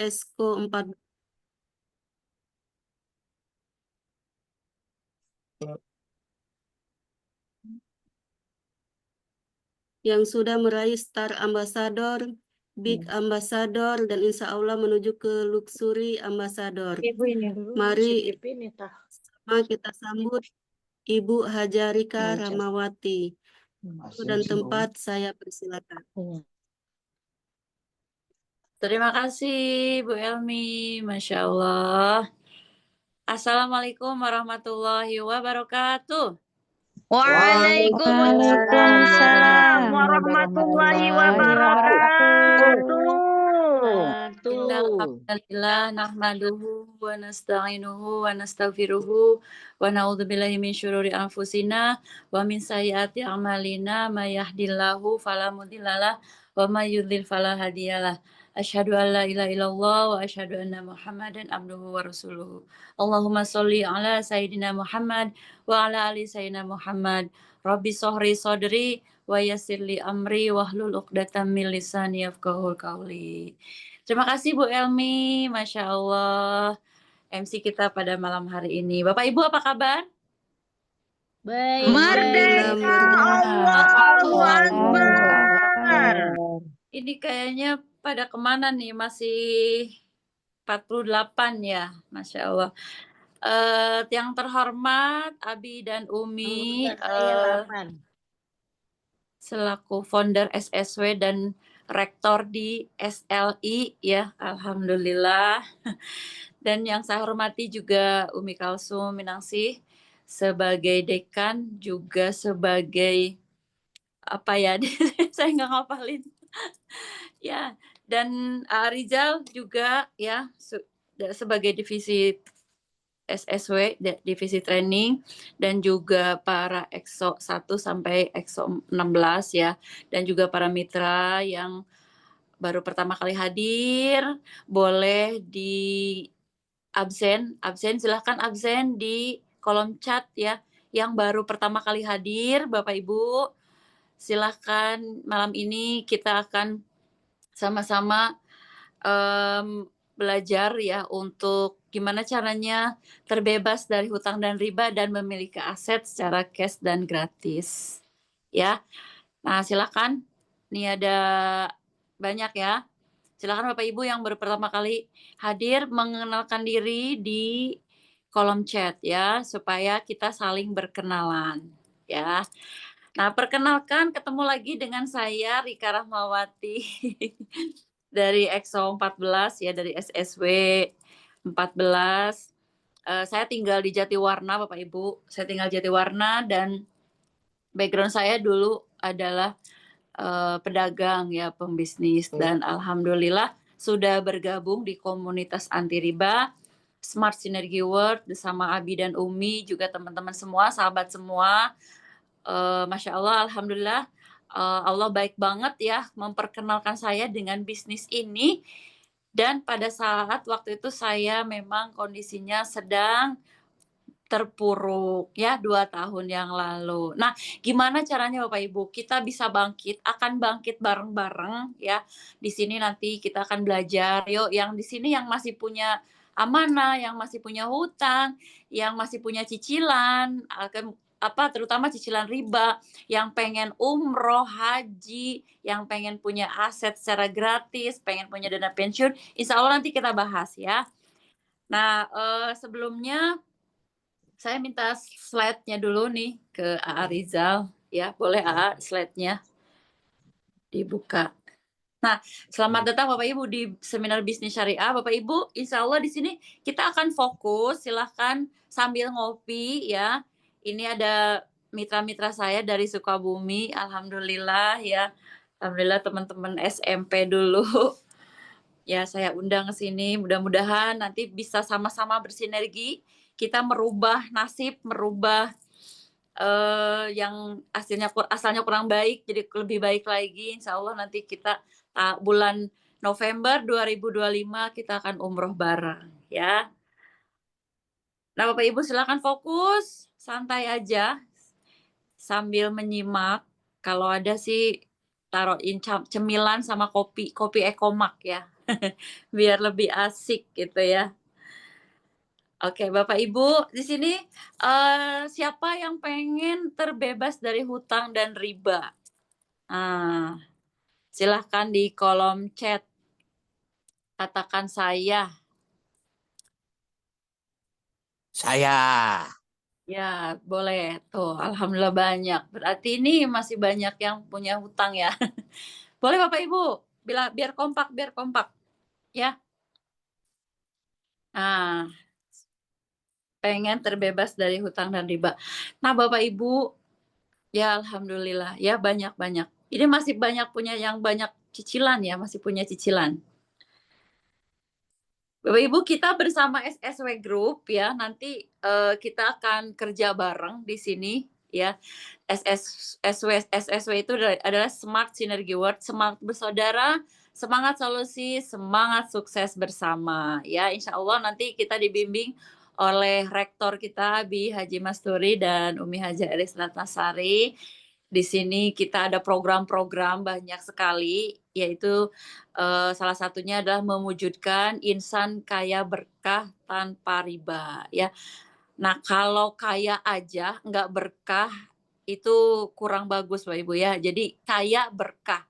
Esko 4 yang sudah meraih Star Ambassador, Big Ambassador, dan insya Allah menuju ke Luxury Ambassador. Ibu ini dulu, Mari ini tah. sama kita sambut Ibu Hajarika Ramawati. Dan tempat saya persilakan. Terima kasih Bu Elmi, Masya Allah. Assalamualaikum warahmatullahi wabarakatuh. Waalaikumsalam warahmatullahi wabarakatuh. Alhamdulillah nahmaduhu wa nasta'inuhu wa nastaghfiruhu wa na'udzubillahi min syururi anfusina wa min sayyiati a'malina may yahdihillahu fala mudhillalah wa may yudhlil fala hadiyalah. Asyhadu an la ilaha illallah wa asyhadu anna Muhammadan abduhu wa rasuluhu. Allahumma sholli ala sayyidina Muhammad wa ala ali sayyidina Muhammad. Rabbi sohri sodri wa yassirli amri wahlul 'uqdatam min lisani yafqahul qawli. Terima kasih Bu Elmi, Masya Allah. MC kita pada malam hari ini. Bapak Ibu apa kabar? Baik. Merdeka, Allahu Akbar. Ini kayaknya pada kemana nih? Masih 48 ya, Masya Allah. Yang terhormat Abi dan Umi selaku founder SSW dan rektor di SLI ya, alhamdulillah. Dan yang saya hormati juga Umi Kalsum Minangsih sebagai dekan, juga sebagai apa ya, saya nggak ngapalin. Ya, dan Rizal juga ya sebagai divisi SSW, divisi training, dan juga para EXO 1 sampai EXO 16 ya, dan juga para mitra yang baru pertama kali hadir, boleh di absen silahkan absen di kolom chat ya, yang baru pertama kali hadir Bapak Ibu, silahkan malam ini kita akan sama-sama belajar ya untuk gimana caranya terbebas dari hutang dan riba dan memiliki aset secara cash dan gratis. Ya. Nah, silakan. Nih ada banyak ya. Silakan Bapak Ibu yang baru pertama kali hadir mengenalkan diri di kolom chat ya, supaya kita saling berkenalan ya. Nah, perkenalkan ketemu lagi dengan saya Rika Rahmawati dari EXO 14 ya, dari SSW 14. Saya tinggal di Jatiwarna Bapak Ibu. Saya tinggal di Jatiwarna dan background saya dulu adalah pedagang ya, pembisnis, dan alhamdulillah sudah bergabung di komunitas anti riba Smart Synergy World bersama Abi dan Umi, juga teman-teman semua, sahabat semua. Masya Allah, alhamdulillah, Allah baik banget ya memperkenalkan saya dengan bisnis ini. Dan pada saat waktu itu saya memang kondisinya sedang terpuruk ya 2 tahun yang lalu. Nah, gimana caranya Bapak Ibu kita bisa bangkit, akan bangkit bareng-bareng ya. Di sini nanti kita akan belajar. Yuk, yang di sini yang masih punya amanah, yang masih punya hutang, yang masih punya cicilan, terutama cicilan riba, yang pengen umroh, haji, yang pengen punya aset secara gratis, pengen punya dana pensiun, insya Allah nanti kita bahas ya. Nah, sebelumnya saya minta slide-nya dulu nih ke AA Rizal. Ya, boleh AA slide-nya dibuka. Nah, selamat datang Bapak Ibu di seminar bisnis syariah. Bapak Ibu, insya Allah di sini kita akan fokus. Silahkan sambil ngopi ya. Ini ada mitra-mitra saya dari Sukabumi. Alhamdulillah ya. Alhamdulillah teman-teman SMP dulu. Ya, saya undang ke sini. Mudah-mudahan nanti bisa sama-sama bersinergi. Kita merubah nasib, merubah yang asalnya kurang baik jadi lebih baik lagi. Insya Allah nanti kita bulan November 2025 kita akan umroh bareng ya. Nah Bapak Ibu silakan fokus, santai aja sambil menyimak. Kalau ada sih taruhin cemilan sama kopi Ekomak ya. biar lebih asik gitu ya. Oke, Bapak Ibu, di sini siapa yang pengen terbebas dari hutang dan riba? Nah, silahkan di kolom chat katakan saya. Saya. Ya, boleh. Tuh, alhamdulillah banyak. Berarti ini masih banyak yang punya hutang ya. Boleh Bapak Ibu, biar kompak, ya. Nah, pengen terbebas dari hutang dan riba. Nah, Bapak Ibu, ya alhamdulillah, ya banyak-banyak. Ini masih banyak punya yang banyak cicilan ya, masih punya cicilan. Bapak Ibu, kita bersama SSW Group ya, nanti kita akan kerja bareng di sini ya. SSW itu adalah Smart Synergy Word, semangat bersaudara, semangat solusi, semangat sukses bersama ya. Insya Allah nanti kita dibimbing oleh rektor kita Bi Haji Masturi dan Umi Haja Elis Ratnasari. Di sini kita ada program-program banyak sekali, yaitu salah satunya adalah mewujudkan insan kaya berkah tanpa riba ya. Nah, kalau kaya aja nggak berkah itu kurang bagus Bapak Ibu ya. Jadi kaya berkah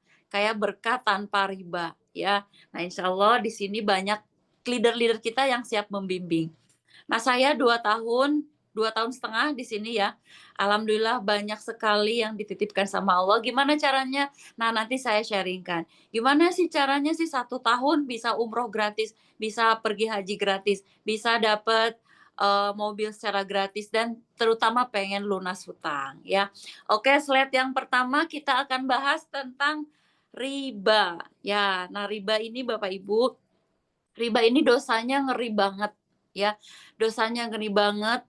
tanpa riba ya. Nah, insya Allah di sini banyak leader-leader kita yang siap membimbing. Nah, saya 2 tahun setengah di sini ya. Alhamdulillah banyak sekali yang dititipkan sama Allah. Gimana caranya? Nah, nanti saya sharingkan. Gimana sih caranya sih 1 tahun bisa umroh gratis, bisa pergi haji gratis, bisa dapat mobil secara gratis dan terutama pengen lunas hutang ya. Oke, slide yang pertama kita akan bahas tentang riba. Ya, nah riba ini Bapak Ibu, riba ini dosanya ngeri banget ya. Dosanya ngeri banget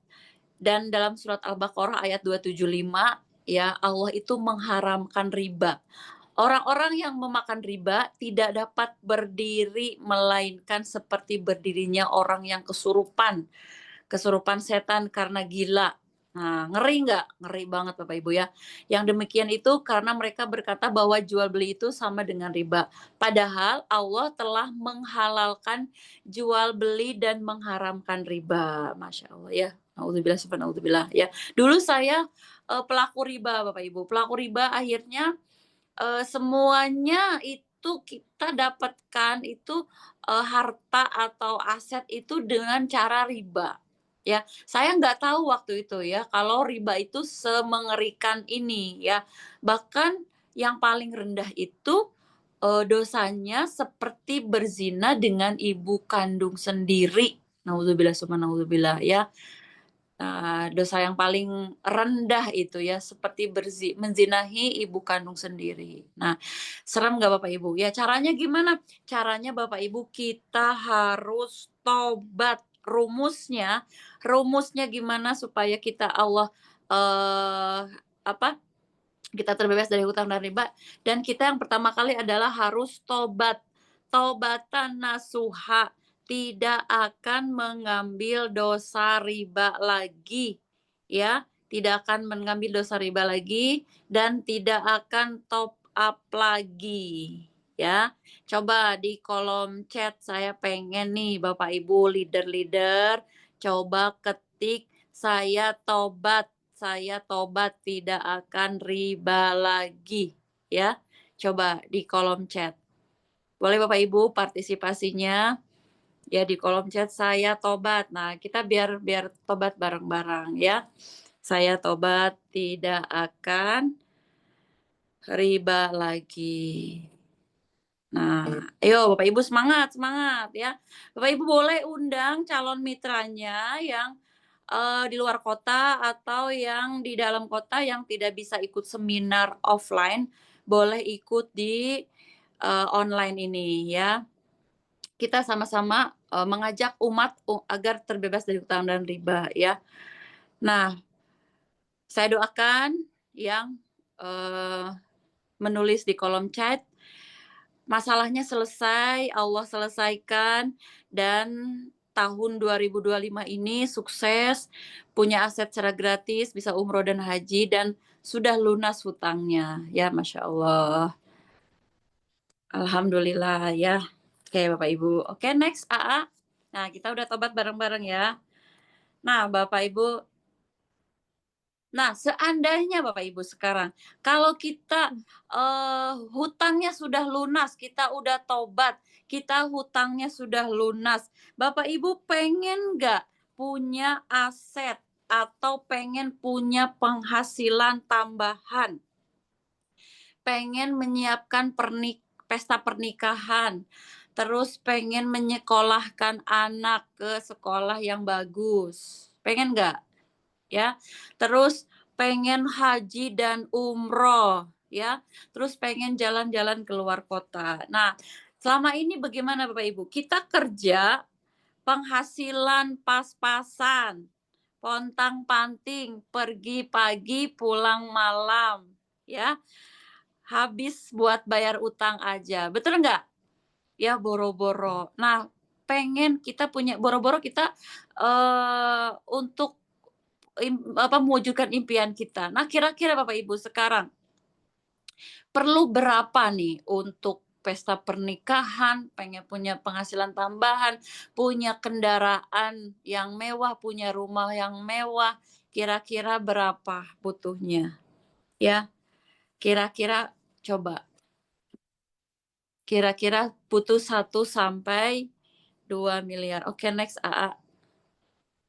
dan dalam surat Al-Baqarah ayat 275 ya, Allah itu mengharamkan riba. Orang-orang yang memakan riba tidak dapat berdiri melainkan seperti berdirinya orang yang kesurupan setan karena gila. Nah, ngeri nggak? Ngeri banget Bapak Ibu ya. Yang demikian itu karena mereka berkata bahwa jual beli itu sama dengan riba. Padahal Allah telah menghalalkan jual beli dan mengharamkan riba. Masya Allah ya. Nauzubillah subhanallah ya. Dulu saya pelaku riba Bapak Ibu. Pelaku riba akhirnya semuanya itu kita dapatkan itu harta atau aset itu dengan cara riba. Ya, saya nggak tahu waktu itu ya kalau riba itu semengerikan ini ya. Bahkan yang paling rendah itu dosanya seperti berzina dengan ibu kandung sendiri. Nauzubillah ya. Nah, dosa yang paling rendah itu ya seperti menzinahi ibu kandung sendiri. Nah, serem nggak Bapak Ibu? Ya caranya gimana? Caranya Bapak Ibu kita harus tobat. Rumusnya gimana supaya kita apa? Kita terbebas dari hutang dan riba. Dan kita yang pertama kali adalah harus tobat. Tobatan nasuha, tidak akan mengambil dosa riba lagi ya, tidak akan mengambil dosa riba lagi dan tidak akan top up lagi ya. Coba di kolom chat saya pengen nih Bapak Ibu leader-leader coba ketik saya tobat tidak akan riba lagi ya. Coba di kolom chat. Boleh Bapak Ibu partisipasinya ya di kolom chat saya tobat. Nah, kita biar tobat bareng-bareng ya. Saya tobat tidak akan riba lagi. Nah, ayo Bapak Ibu semangat ya. Bapak Ibu boleh undang calon mitranya yang di luar kota atau yang di dalam kota yang tidak bisa ikut seminar offline, boleh ikut di online ini ya. Kita sama-sama mengajak umat agar terbebas dari hutang dan riba ya. Nah, saya doakan yang menulis di kolom chat masalahnya selesai, Allah selesaikan dan tahun 2025 ini sukses, punya aset secara gratis, bisa umroh dan haji dan sudah lunas hutangnya. Ya, Masya Allah. Alhamdulillah ya. Oke, Bapak Ibu. Oke, next AA. Nah, kita udah tobat bareng-bareng ya. Nah, Bapak Ibu. Nah, seandainya Bapak Ibu sekarang, kalau kita hutangnya sudah lunas, kita udah tobat, kita hutangnya sudah lunas. Bapak Ibu pengen nggak punya aset atau pengen punya penghasilan tambahan? Pengen menyiapkan pesta pernikahan, terus pengen menyekolahkan anak ke sekolah yang bagus. Pengen nggak? Ya, terus pengen haji dan umroh, ya, terus pengen jalan-jalan keluar kota. Nah, selama ini bagaimana Bapak Ibu? Kita kerja, penghasilan pas-pasan, pontang-panting, pergi pagi, pulang malam, ya, habis buat bayar utang aja. Betul nggak? Ya, boro-boro. Nah, pengen kita punya boro-boro kita untuk mewujudkan impian kita. Nah, kira-kira Bapak Ibu sekarang perlu berapa nih untuk pesta pernikahan, pengen punya penghasilan tambahan, punya kendaraan yang mewah, punya rumah yang mewah, kira-kira berapa butuhnya? Ya, kira-kira coba. Kira-kira butuh 1 sampai 2 miliar. Oke, next AA.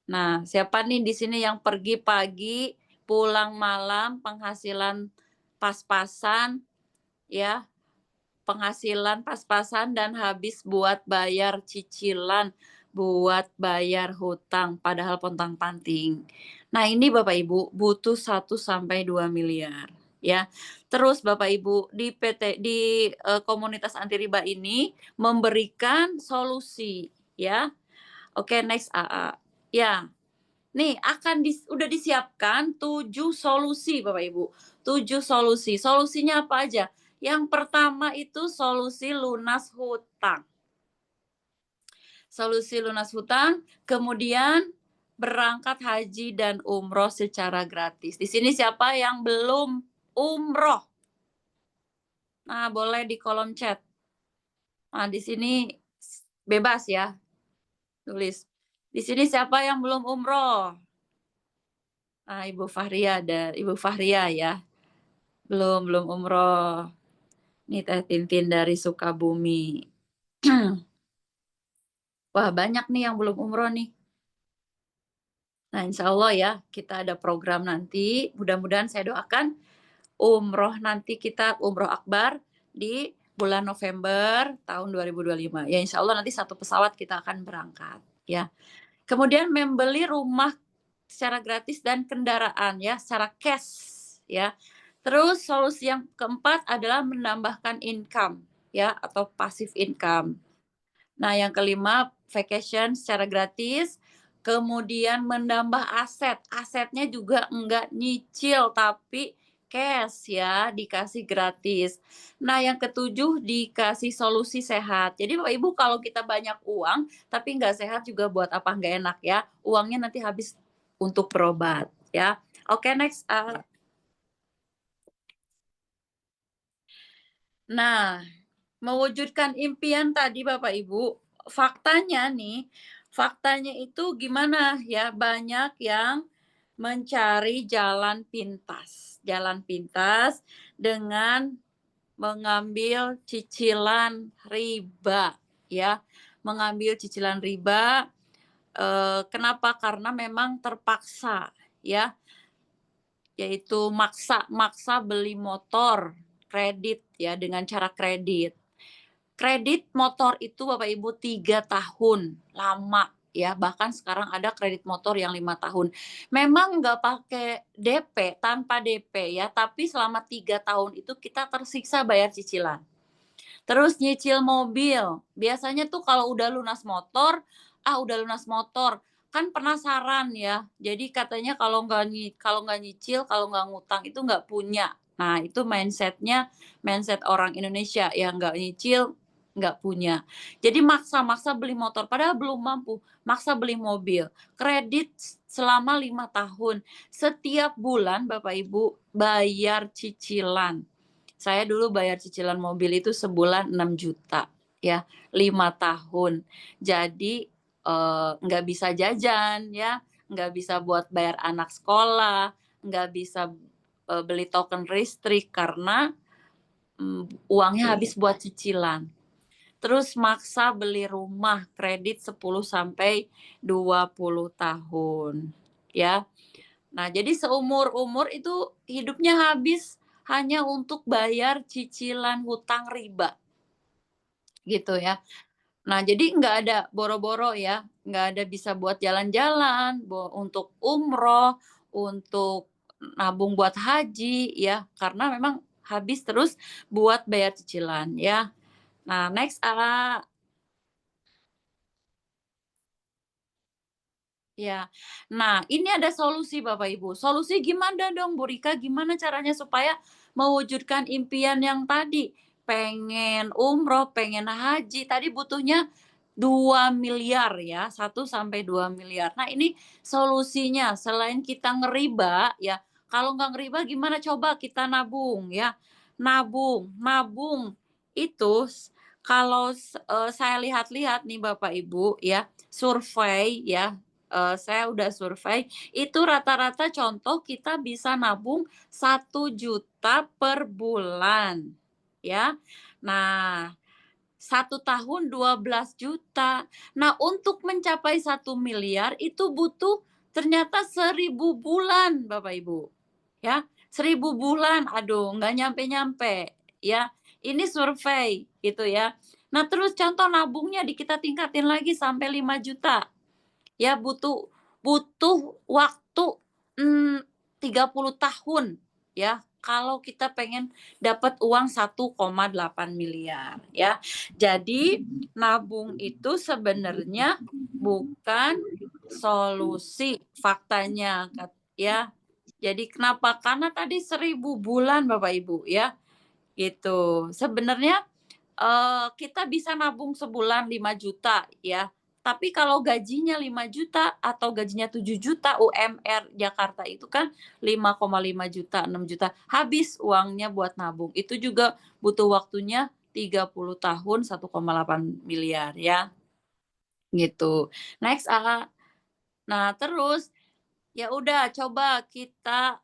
Nah, siapa nih di sini yang pergi pagi, pulang malam, penghasilan pas-pasan, ya, penghasilan pas-pasan dan habis buat bayar cicilan, buat bayar hutang, padahal pontang-panting. Nah, ini Bapak Ibu butuh 1 sampai 2 miliar, ya. Terus Bapak Ibu di komunitas anti riba ini memberikan solusi, ya. Oke, next AA. Ya. Nih, udah disiapkan 7 solusi Bapak Ibu. 7 solusi. Solusinya apa aja? Yang pertama itu solusi lunas hutang. Solusi lunas hutang, kemudian berangkat haji dan umroh secara gratis. Di sini siapa yang belum umroh? Nah, boleh di kolom chat. Nah, di sini bebas ya. Tulis. Di sini siapa yang belum umroh? Nah, Ibu Fahria ya. Belum umroh. Ini Teh Tintin dari Sukabumi. Wah, banyak nih yang belum umroh nih. Nah, insya Allah ya, kita ada program nanti. Mudah-mudahan saya doakan umroh nanti kita umroh akbar di bulan November tahun 2025. Ya, insya Allah nanti 1 pesawat kita akan berangkat. Ya. Kemudian membeli rumah secara gratis dan kendaraan ya, secara cash ya. Terus solusi yang keempat adalah menambahkan income ya atau passive income. Nah, yang kelima vacation secara gratis, kemudian menambah aset. Asetnya juga enggak nyicil tapi cash ya, dikasih gratis. Nah, yang ketujuh dikasih solusi sehat. Jadi Bapak Ibu kalau kita banyak uang tapi nggak sehat juga buat apa nggak enak ya. Uangnya nanti habis untuk berobat ya. Oke, next. Nah, mewujudkan impian tadi Bapak Ibu, faktanya itu gimana ya, banyak yang mencari jalan pintas dengan mengambil cicilan riba ya, mengambil cicilan riba. Kenapa? Karena memang terpaksa ya, yaitu maksa beli motor kredit ya dengan cara kredit. Kredit motor itu Bapak Ibu 3 tahun, lama ya. Bahkan sekarang ada kredit motor yang 5 tahun. Memang nggak pakai DP, tanpa DP ya, tapi selama 3 tahun itu kita tersiksa bayar cicilan. Terus nyicil mobil, biasanya tuh kalau udah lunas motor, kan penasaran ya. Jadi katanya kalau nggak nyicil, kalau nggak ngutang itu nggak punya. Nah, itu mindset orang Indonesia yang nggak nyicil, nggak punya. Jadi maksa beli motor, padahal belum mampu. Maksa beli mobil, kredit selama 5 tahun. Setiap bulan Bapak Ibu bayar cicilan. Saya dulu bayar cicilan mobil itu sebulan 6 juta. ya 5 tahun. Jadi nggak bisa jajan ya, nggak bisa buat bayar anak sekolah, nggak bisa beli token listrik karena uangnya habis buat cicilan. Terus maksa beli rumah kredit 10 sampai 20 tahun ya. Nah, jadi seumur-umur itu hidupnya habis hanya untuk bayar cicilan hutang riba gitu ya. Nah, jadi nggak ada boro-boro ya, nggak ada bisa buat jalan-jalan, untuk umroh, untuk nabung buat haji ya, karena memang habis terus buat bayar cicilan ya. Nah, next ya. Nah, ini ada solusi Bapak Ibu. Solusi gimana dong Bu Rika? Gimana caranya supaya mewujudkan impian yang tadi? Pengen umroh, pengen haji, tadi butuhnya 2 miliar ya, 1 sampai 2 miliar. Nah, ini solusinya selain kita ngeriba ya, kalau nggak ngeriba gimana coba kita nabung ya. Nabung, nabung itu kalau saya lihat-lihat nih Bapak Ibu ya, survei ya, saya udah survei, itu rata-rata contoh kita bisa nabung 1 juta per bulan, ya. Nah, 1 tahun 12 juta. Nah, untuk mencapai 1 miliar itu butuh ternyata 1.000 bulan, Bapak Ibu. Ya, 1.000 bulan, aduh nggak nyampe-nyampe, ya. Ini survei, gitu ya. Nah, terus contoh nabungnya kita tingkatin lagi sampai 5 juta. Ya butuh butuh waktu 30 tahun ya kalau kita pengen dapat uang 1,8 miliar ya. Jadi nabung itu sebenarnya bukan solusi faktanya ya. Jadi kenapa? Karena tadi 1.000 bulan Bapak Ibu ya. Gitu. Sebenarnya kita bisa nabung sebulan 5 juta ya. Tapi kalau gajinya 5 juta atau gajinya 7 juta UMR Jakarta itu kan 5,5 juta, 6 juta. Habis uangnya buat nabung. Itu juga butuh waktunya 30 tahun 1,8 miliar ya. Gitu. Next Nah, terus ya udah coba kita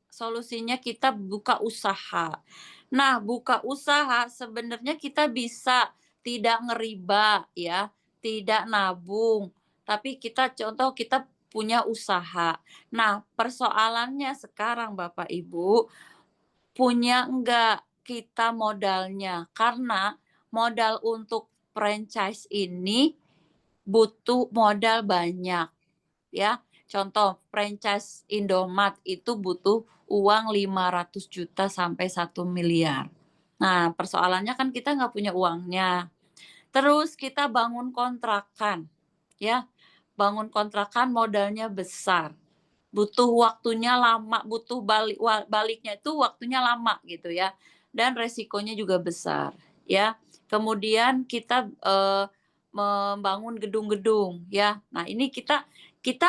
solusinya kita buka usaha. Nah, buka usaha sebenarnya kita bisa tidak ngeriba ya, tidak nabung, tapi kita contoh kita punya usaha. Nah, persoalannya sekarang Bapak Ibu, punya enggak kita modalnya? Karena modal untuk franchise ini butuh modal banyak ya. Contoh franchise Indomaret itu butuh uang 500 juta sampai 1 miliar. Nah, persoalannya kan kita nggak punya uangnya. Terus kita bangun kontrakan, ya. Bangun kontrakan modalnya besar. Butuh waktunya lama, butuh baliknya itu waktunya lama gitu ya. Dan resikonya juga besar, ya. Kemudian kita membangun gedung-gedung ya. Nah, ini kita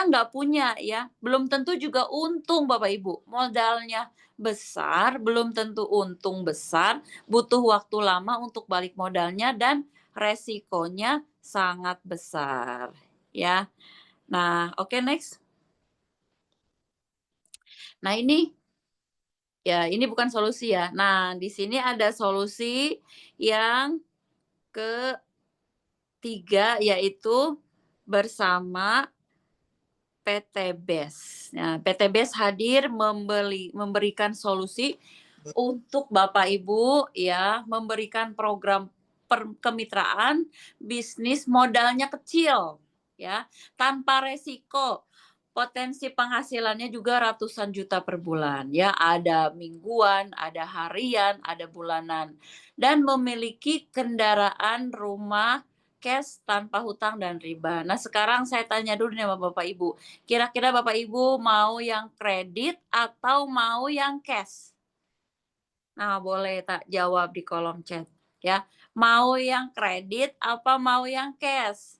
nggak punya ya, belum tentu juga untung Bapak Ibu. Modalnya besar, belum tentu untung besar, butuh waktu lama untuk balik modalnya dan resikonya sangat besar ya. Nah, oke next. Nah, ini bukan solusi ya. Nah, di sini ada solusi yang ketiga yaitu bersama PT BES. Nah, PT BES hadir memberikan solusi untuk Bapak Ibu ya, memberikan program kemitraan bisnis modalnya kecil ya, tanpa resiko. Potensi penghasilannya juga ratusan juta per bulan ya, ada mingguan, ada harian, ada bulanan dan memiliki kendaraan rumah cash tanpa hutang dan riba. Nah, sekarang saya tanya dulu nih sama Bapak Ibu. Kira-kira Bapak Ibu mau yang kredit atau mau yang cash? Nah, boleh tak jawab di kolom chat ya. Mau yang kredit apa mau yang cash?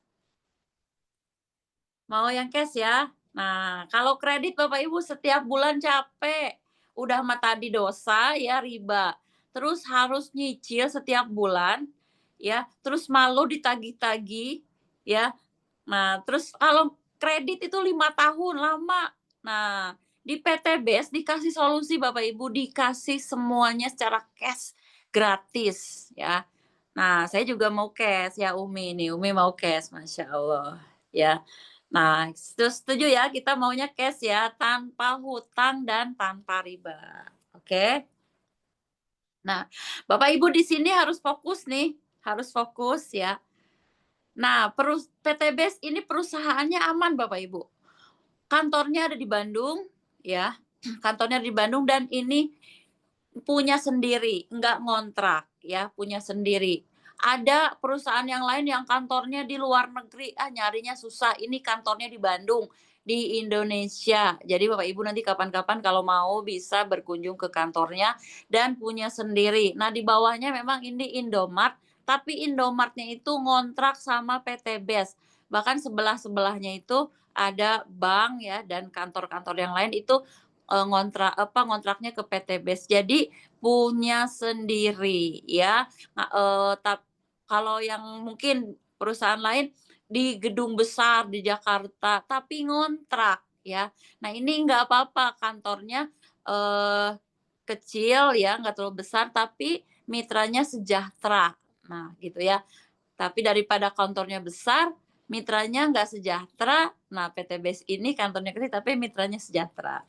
Mau yang cash ya. Nah, kalau kredit Bapak Ibu setiap bulan capek. Udah mah tadi dosa ya riba. Terus harus nyicil setiap bulan. ya, terus malu ditagih-tagih, ya. Nah, terus kalau kredit itu 5 tahun, lama. Nah, di PTBS dikasih solusi Bapak Ibu, dikasih semuanya secara cash, gratis, ya. Nah, saya juga mau cash ya Umi nih, Umi mau cash, Masya Allah, ya. Nah, setuju ya, kita maunya cash ya, tanpa hutang dan tanpa riba, oke? Nah, Bapak Ibu di sini harus fokus nih, harus fokus ya. Nah, PTBS ini perusahaannya aman Bapak Ibu. Kantornya ada di Bandung, ya. Kantornya di Bandung dan ini punya sendiri, nggak ngontrak ya, punya sendiri. Ada perusahaan yang lain yang kantornya di luar negeri, nyarinya susah. Ini kantornya di Bandung, di Indonesia. Jadi Bapak Ibu nanti kapan-kapan kalau mau bisa berkunjung ke kantornya dan punya sendiri. Nah, di bawahnya memang ini Indomart, tapi Indomartnya itu ngontrak sama PTBS. Bahkan sebelah-sebelahnya itu ada bank ya dan kantor-kantor yang lain itu ngontraknya ke PTBS. Jadi punya sendiri ya. Kalau yang mungkin perusahaan lain di gedung besar di Jakarta tapi ngontrak ya. Nah, ini nggak apa-apa kantornya kecil ya, nggak terlalu besar tapi mitranya sejahtera. Nah, gitu ya. Tapi daripada kantornya besar, mitranya nggak sejahtera. Nah, PTBS ini kantornya kecil tapi mitranya sejahtera.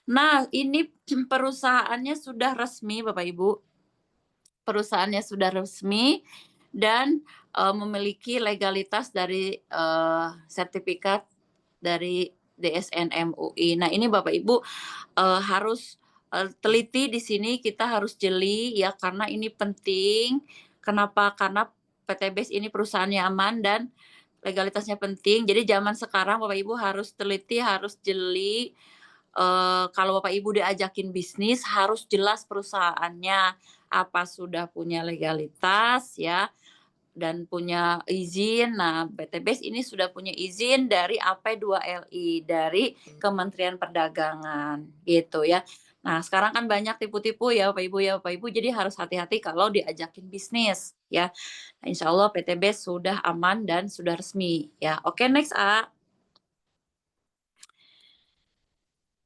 Nah, ini perusahaannya sudah resmi Bapak Ibu. Perusahaannya sudah resmi dan memiliki legalitas dari sertifikat dari DSN MUI. Nah, ini Bapak Ibu harus teliti di sini, kita harus jeli ya karena ini penting. Kenapa? Karena PTBS ini perusahaannya aman dan legalitasnya penting. Jadi zaman sekarang Bapak Ibu harus teliti, harus jeli. Kalau Bapak Ibu diajakin bisnis harus jelas perusahaannya apa sudah punya legalitas ya dan punya izin. Nah, PTBS ini sudah punya izin dari AP2LI dari Kementerian Perdagangan gitu ya. Nah, sekarang kan banyak tipu-tipu ya Bapak Ibu, jadi harus hati-hati kalau diajakin bisnis ya. Nah, insya Allah PTBS sudah aman dan sudah resmi ya. Oke, next A.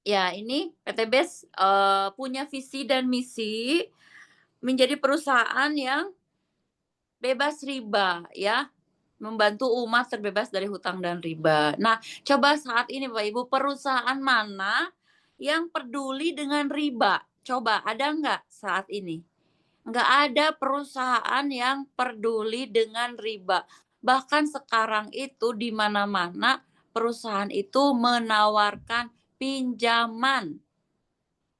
Ya, ini PTBS punya visi dan misi menjadi perusahaan yang bebas riba ya, membantu umat terbebas dari hutang dan riba. Nah, coba saat ini Bapak Ibu, perusahaan mana yang peduli dengan riba? Coba ada nggak saat ini? Nggak ada perusahaan yang peduli dengan riba. Bahkan sekarang itu di mana-mana perusahaan itu menawarkan pinjaman.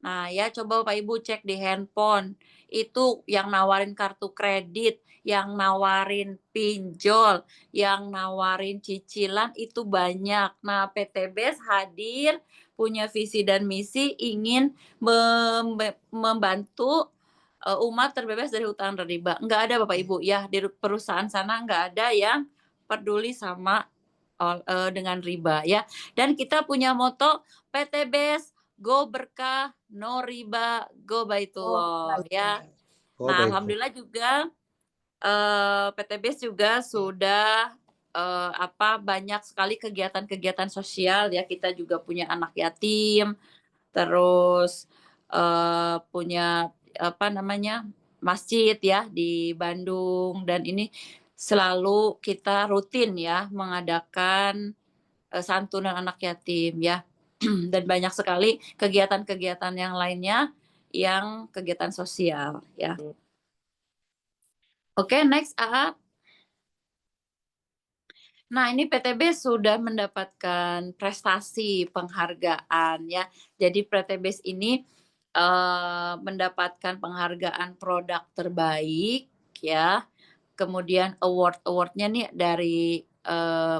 Nah, ya coba Bapak Ibu cek di handphone. Itu yang nawarin kartu kredit, yang nawarin pinjol, yang nawarin cicilan itu banyak. Nah, PTBS hadir punya visi dan misi ingin membantu umat terbebas dari hutang dan riba. Enggak ada Bapak Ibu ya di perusahaan sana enggak ada yang peduli sama dengan riba ya. Dan kita punya moto PTBS Go berkah, no riba, go baitullah ya. Nah, alhamdulillah juga PTBS juga sudah banyak sekali kegiatan-kegiatan sosial ya. Kita juga punya anak yatim, terus punya masjid ya di Bandung dan ini selalu kita rutin ya mengadakan santunan anak yatim ya. Dan banyak sekali kegiatan-kegiatan yang lainnya yang kegiatan sosial ya. Oke, next A. Nah, ini PTBS sudah mendapatkan prestasi penghargaan ya. Jadi PTBS ini mendapatkan penghargaan produk terbaik ya. Kemudian award-awardnya nih dari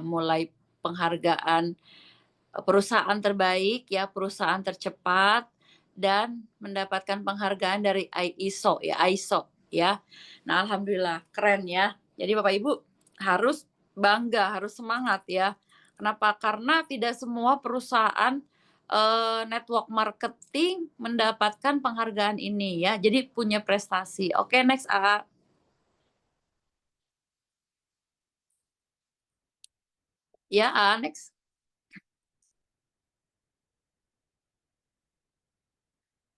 mulai penghargaan perusahaan terbaik ya, perusahaan tercepat dan mendapatkan penghargaan dari ISO ya. Nah, alhamdulillah keren ya. Jadi Bapak Ibu harus bangga, harus semangat ya. Kenapa? Karena tidak semua perusahaan network marketing mendapatkan penghargaan ini ya. Jadi punya prestasi. Oke, next A. Ya, next.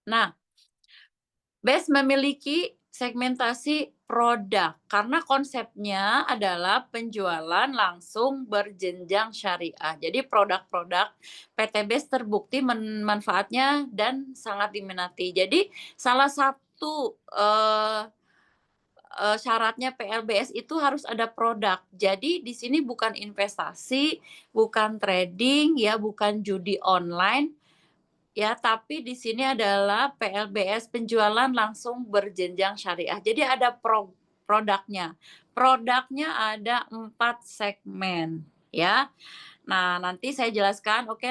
Nah, BES memiliki segmentasi produk karena konsepnya adalah penjualan langsung berjenjang syariah. Jadi produk-produk PT BES terbukti manfaatnya dan sangat diminati. Jadi salah satu syaratnya PLBS itu harus ada produk. Jadi di sini bukan investasi, bukan trading, ya, bukan judi online, ya, tapi di sini adalah PLBS penjualan langsung berjenjang syariah. Jadi ada produknya. Produknya ada 4 segmen, ya. Nah, nanti saya jelaskan. Oke,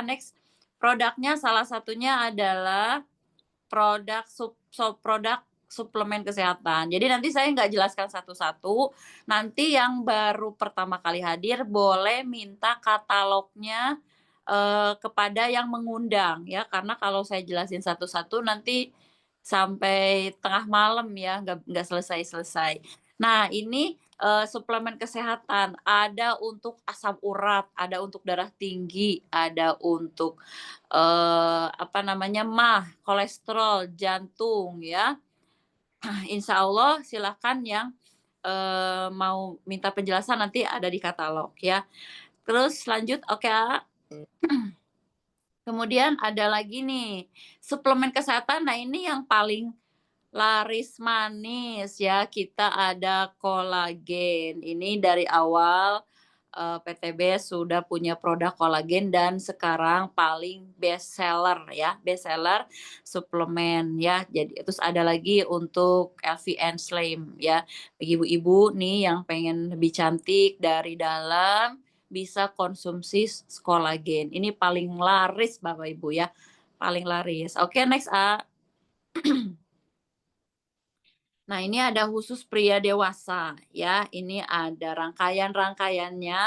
next. Produknya salah satunya adalah produk produk suplemen kesehatan. Jadi nanti saya nggak jelaskan satu-satu. Nanti yang baru pertama kali hadir boleh minta katalognya kepada yang mengundang, ya, karena kalau saya jelasin satu-satu nanti sampai tengah malam, ya, nggak selesai-selesai. Nah, ini suplemen kesehatan, ada untuk asam urat, ada untuk darah tinggi, ada untuk MAH, kolesterol, jantung, ya. Insya Allah silakan yang mau minta penjelasan nanti ada di katalog, ya. Terus lanjut, oke. Kemudian ada lagi nih, suplemen kesehatan. Nah, ini yang paling laris manis, ya. Kita ada kolagen. Ini dari awal PTB sudah punya produk kolagen dan sekarang paling best seller, ya, best seller suplemen, ya. Jadi terus ada lagi untuk LVN Slim, ya. Bagi ibu-ibu nih yang pengen lebih cantik dari dalam bisa konsumsi kolagen. Ini paling laris Bapak Ibu, ya. Paling laris. Oke, next, A. Nah, ini ada khusus pria dewasa, ya. Ini ada rangkaian-rangkaiannya.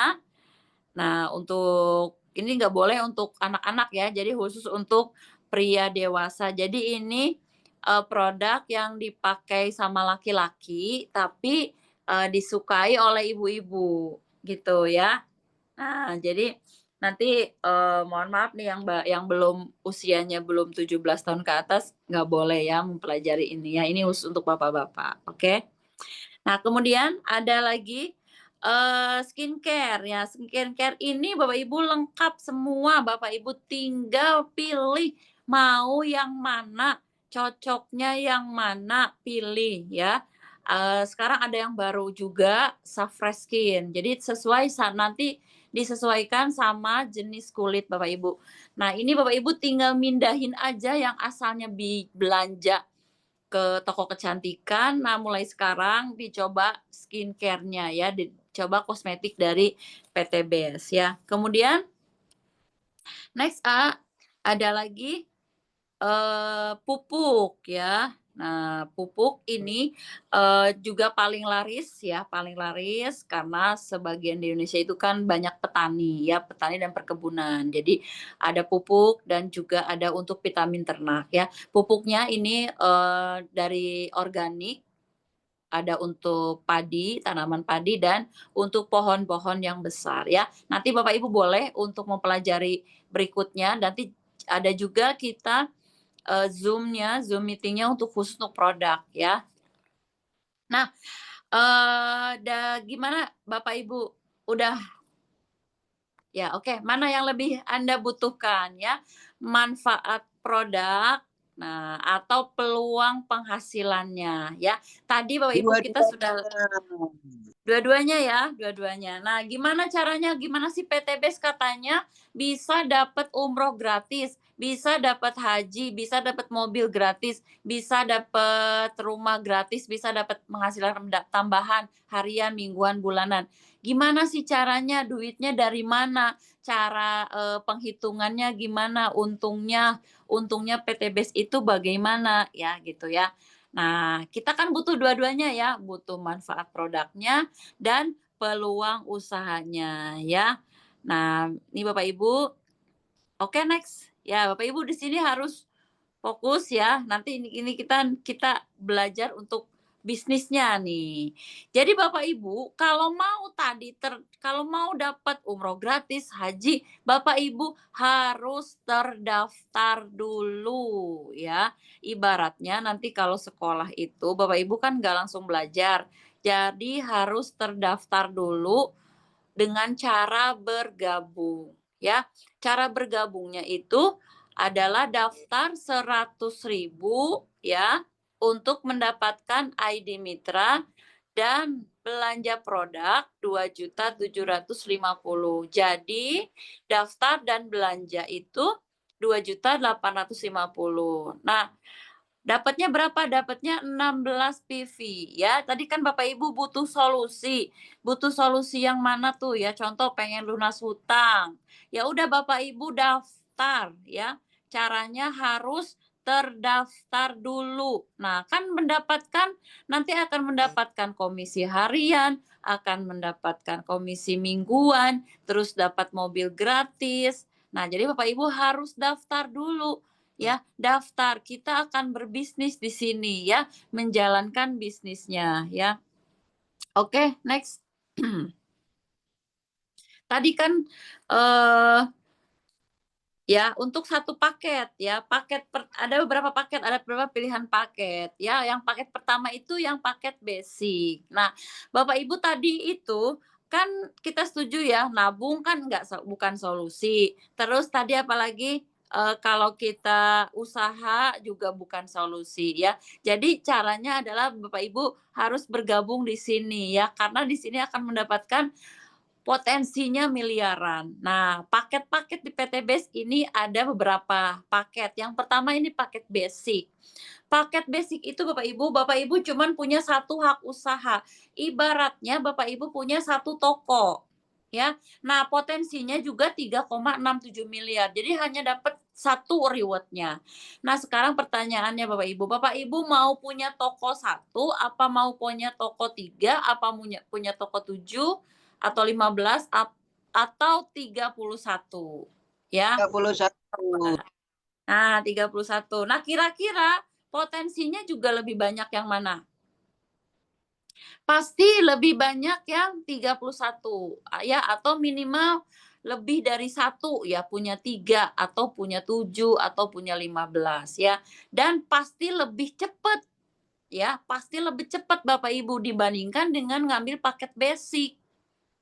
Nah, untuk ini nggak boleh untuk anak-anak, ya. Jadi khusus untuk pria dewasa. Jadi ini produk yang dipakai sama laki-laki tapi disukai oleh ibu-ibu, gitu, ya. Nah, jadi nanti mohon maaf nih yang belum usianya belum 17 tahun ke atas nggak boleh, ya, mempelajari ini, ya. Ini khusus untuk bapak-bapak, oke? Nah, kemudian ada lagi skincare, ya. Skincare ini Bapak Ibu lengkap semua, Bapak Ibu tinggal pilih mau yang mana, cocoknya yang mana, pilih, ya. Sekarang ada yang baru juga, Safresh Skin. Jadi sesuai nanti disesuaikan sama jenis kulit Bapak Ibu. Nah, ini Bapak Ibu tinggal mindahin aja yang asalnya belanja ke toko kecantikan. Nah, mulai sekarang dicoba skincare-nya, ya, dicoba kosmetik dari PT BES, ya. Kemudian next, ada lagi pupuk, ya. Nah, pupuk ini juga paling laris, ya, paling laris karena sebagian di Indonesia itu kan banyak petani, ya, petani dan perkebunan. Jadi ada pupuk dan juga ada untuk vitamin ternak, ya. Pupuknya ini dari organik, ada untuk padi, tanaman padi, dan untuk pohon-pohon yang besar, ya. Nanti Bapak Ibu boleh untuk mempelajari berikutnya. Nanti ada juga kita Zoom meeting-nya untuk khusus untuk produk, ya. Nah, gimana Bapak Ibu? Udah? Ya, oke. Mana yang lebih Anda butuhkan, ya? Manfaat produk, nah, atau peluang penghasilannya, ya. Tadi Bapak Ibu kita sudah dua-duanya, ya, dua-duanya. Nah, gimana caranya? Gimana sih PT BES katanya bisa dapat umroh gratis, bisa dapat haji, bisa dapat mobil gratis, bisa dapat rumah gratis, bisa dapat penghasilan tambahan harian, mingguan, bulanan. Gimana sih caranya? Duitnya dari mana? Cara penghitungannya gimana? Untungnya PT BES itu bagaimana? Ya, gitu, ya. Nah, kita kan butuh dua-duanya, ya, butuh manfaat produknya dan peluang usahanya, ya. Nah, ini Bapak Ibu. Oke, next. Ya, Bapak Ibu di sini harus fokus, ya. Nanti ini kita belajar untuk bisnisnya nih. Jadi Bapak Ibu, kalau mau dapat umroh gratis, haji, Bapak Ibu harus terdaftar dulu ya. Ibaratnya nanti kalau sekolah itu Bapak Ibu kan nggak langsung belajar. Jadi harus terdaftar dulu dengan cara bergabung ya. Cara bergabungnya itu adalah daftar 100.000 ya untuk mendapatkan ID Mitra dan belanja produk 2.750.000. Jadi daftar dan belanja itu 2.850.000. Nah, dapatnya berapa? Dapatnya 16 PV ya. Tadi kan Bapak Ibu butuh solusi. Butuh solusi yang mana tuh ya? Contoh pengen lunas hutang. Ya udah Bapak Ibu daftar ya. Caranya harus terdaftar dulu. Nah, kan nanti akan mendapatkan komisi harian, akan mendapatkan komisi mingguan, terus dapat mobil gratis. Nah, jadi Bapak Ibu harus daftar dulu. Ya, daftar. Kita akan berbisnis di sini ya, menjalankan bisnisnya ya. Oke, next. Tadi kan ya untuk satu paket ya, ada beberapa paket, ada beberapa pilihan paket ya. Yang paket pertama itu yang paket basic. Nah, Bapak Ibu tadi itu kan kita setuju ya, nabung kan bukan solusi. Terus tadi apalagi kalau kita usaha juga bukan solusi ya. Jadi caranya adalah Bapak Ibu harus bergabung di sini ya, karena di sini akan mendapatkan potensinya miliaran. Nah, paket-paket di PT BES ini ada beberapa paket. Yang pertama ini paket basic. Paket basic itu Bapak Ibu cuman punya satu hak usaha. Ibaratnya Bapak Ibu punya satu toko. Ya. Nah, potensinya juga 3,67 miliar. Jadi hanya dapat satu reward-nya. Nah, sekarang pertanyaannya Bapak Ibu mau punya toko 1, apa mau punya toko 3, apa punya toko 7 atau 15 atau 31 ya. 31. Nah, 31. Nah, kira-kira potensinya juga lebih banyak yang mana? Pasti lebih banyak yang 31 ya, atau minimal lebih dari 1 ya, punya 3 atau punya 7 atau punya 15 ya. Dan pasti lebih cepat ya, pasti lebih cepat Bapak Ibu dibandingkan dengan ngambil paket basic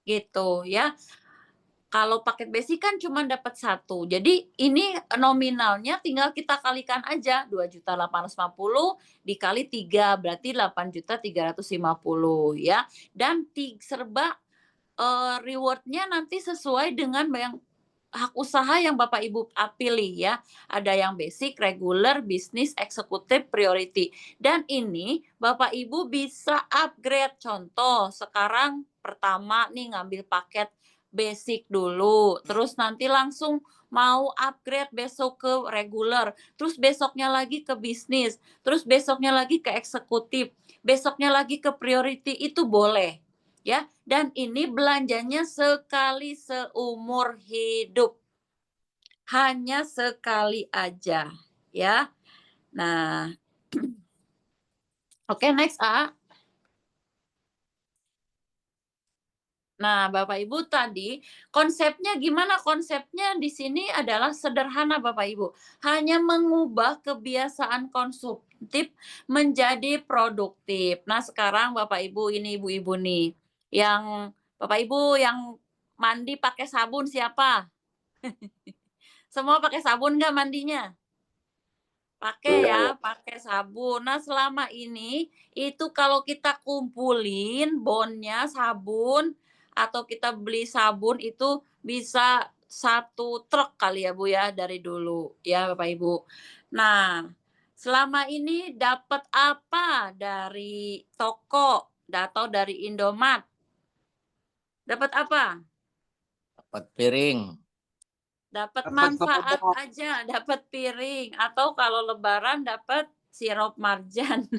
gitu ya. Kalau paket basic kan cuma dapat 1. Jadi ini nominalnya tinggal kita kalikan aja, 2.850.000 dikali 3 berarti 8.350.000 ya. Dan serba reward-nya nanti sesuai dengan yang hak usaha yang Bapak Ibu pilih ya. Ada yang basic, regular, bisnis, eksekutif, priority. Dan ini Bapak Ibu bisa upgrade. Contoh, sekarang pertama nih ngambil paket basic dulu, terus nanti langsung mau upgrade besok ke regular, terus besoknya lagi ke bisnis, terus besoknya lagi ke eksekutif, besoknya lagi ke priority, itu boleh ya. Dan ini belanjanya sekali seumur hidup, hanya sekali aja ya. Nah, oke, next A. Nah, Bapak Ibu tadi konsepnya gimana? Konsepnya di sini adalah sederhana Bapak Ibu. Hanya mengubah kebiasaan konsumtif menjadi produktif. Nah, sekarang Bapak Ibu ini ibu-ibu nih. Bapak Ibu yang mandi pakai sabun siapa? Semua pakai sabun nggak mandinya? Pakai ya, pakai sabun. Nah, selama ini itu kalau kita kumpulin bonnya sabun atau kita beli sabun itu bisa 1 truk kali ya Bu ya dari dulu ya Bapak Ibu. Nah, selama ini dapat apa dari toko atau dari Indomaret? Dapat apa? Dapat piring. Dapat Dapat manfaat popok. aja, dapat piring atau kalau lebaran dapat sirup marjan.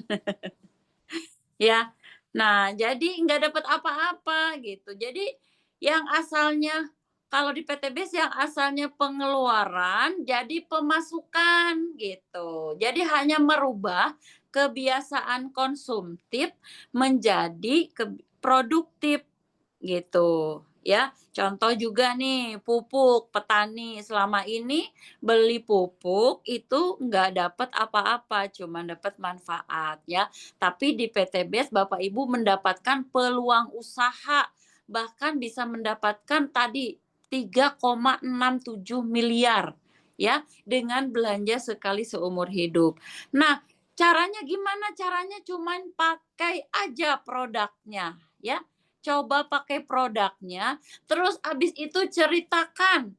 Ya. Nah, jadi nggak dapat apa-apa gitu. Jadi yang asalnya kalau di PTBS yang asalnya pengeluaran jadi pemasukan gitu. Jadi hanya merubah kebiasaan konsumtif menjadi produktif gitu ya. Contoh juga nih pupuk, petani selama ini beli pupuk itu nggak dapat apa-apa, cuma dapat manfaat ya. Tapi di PTBS Bapak Ibu mendapatkan peluang usaha, bahkan bisa mendapatkan tadi 3,67 miliar ya dengan belanja sekali seumur hidup. Nah, caranya gimana? Caranya cuman pakai aja produknya ya. Coba pakai produknya, terus abis itu ceritakan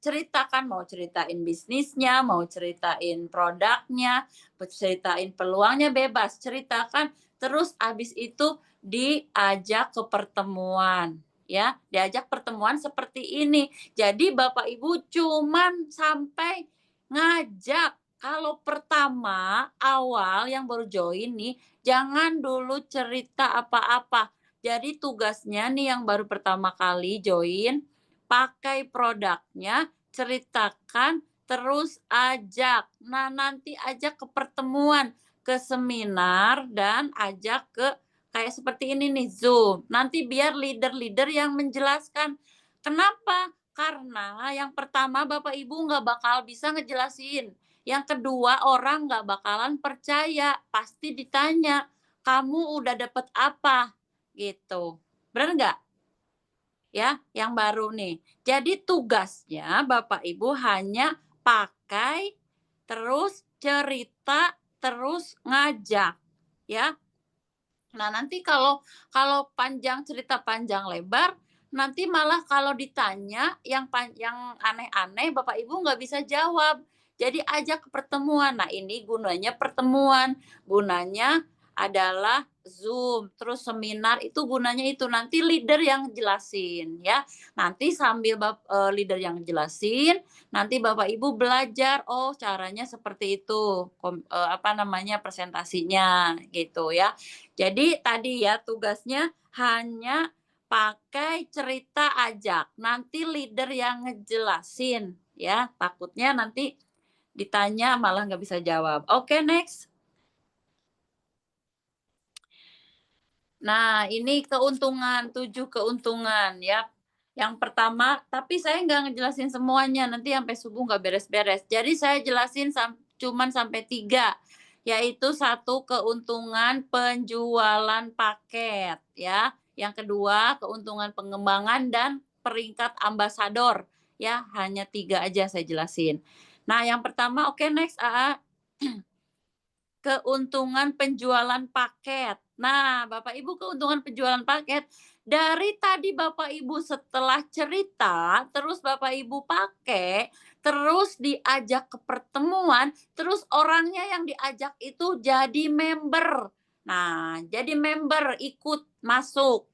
mau ceritain bisnisnya, mau ceritain produknya, ceritain peluangnya bebas, ceritakan, terus abis itu diajak ke pertemuan, ya, diajak pertemuan seperti ini. Jadi Bapak Ibu cuman sampai ngajak. Kalau pertama awal yang baru join nih, jangan dulu cerita apa-apa. Jadi tugasnya nih yang baru pertama kali join, pakai produknya, ceritakan, terus ajak. Nah, nanti ajak ke pertemuan, ke seminar, dan ajak ke kayak seperti ini nih, Zoom. Nanti biar leader-leader yang menjelaskan. Kenapa? Karena yang pertama Bapak Ibu nggak bakal bisa ngejelasin. Yang kedua orang nggak bakalan percaya. Pasti ditanya, kamu udah dapet apa? Gitu. Benar nggak? Ya, yang baru nih. Jadi tugasnya Bapak Ibu hanya pakai, terus cerita, terus ngajak. Ya. Nah, nanti kalau panjang cerita panjang lebar, nanti malah kalau ditanya yang aneh-aneh Bapak Ibu nggak bisa jawab. Jadi ajak ke pertemuan. Nah, ini gunanya pertemuan. Gunanya adalah Zoom, terus seminar itu gunanya itu nanti leader yang jelasin ya. Nanti sambil leader yang jelasin, nanti Bapak Ibu belajar oh caranya seperti itu. Presentasinya gitu ya. Jadi tadi ya tugasnya hanya pakai cerita ajak. Nanti leader yang ngejelasin ya. Takutnya nanti ditanya malah nggak bisa jawab. Oke, next. Nah, ini keuntungan, 7 keuntungan ya. Yang pertama, tapi saya nggak ngejelasin semuanya, nanti sampai subuh nggak beres-beres. Jadi saya jelasin cuman sampai 3, yaitu 1 keuntungan penjualan paket ya. Yang kedua, keuntungan pengembangan dan peringkat ambasador ya. Hanya 3 aja saya jelasin. Nah, yang pertama, oke, next, AA. Keuntungan penjualan paket. Nah, Bapak Ibu keuntungan penjualan paket, dari tadi Bapak Ibu setelah cerita, terus Bapak Ibu pakai, terus diajak ke pertemuan, terus orangnya yang diajak itu jadi member. Nah, jadi member ikut masuk.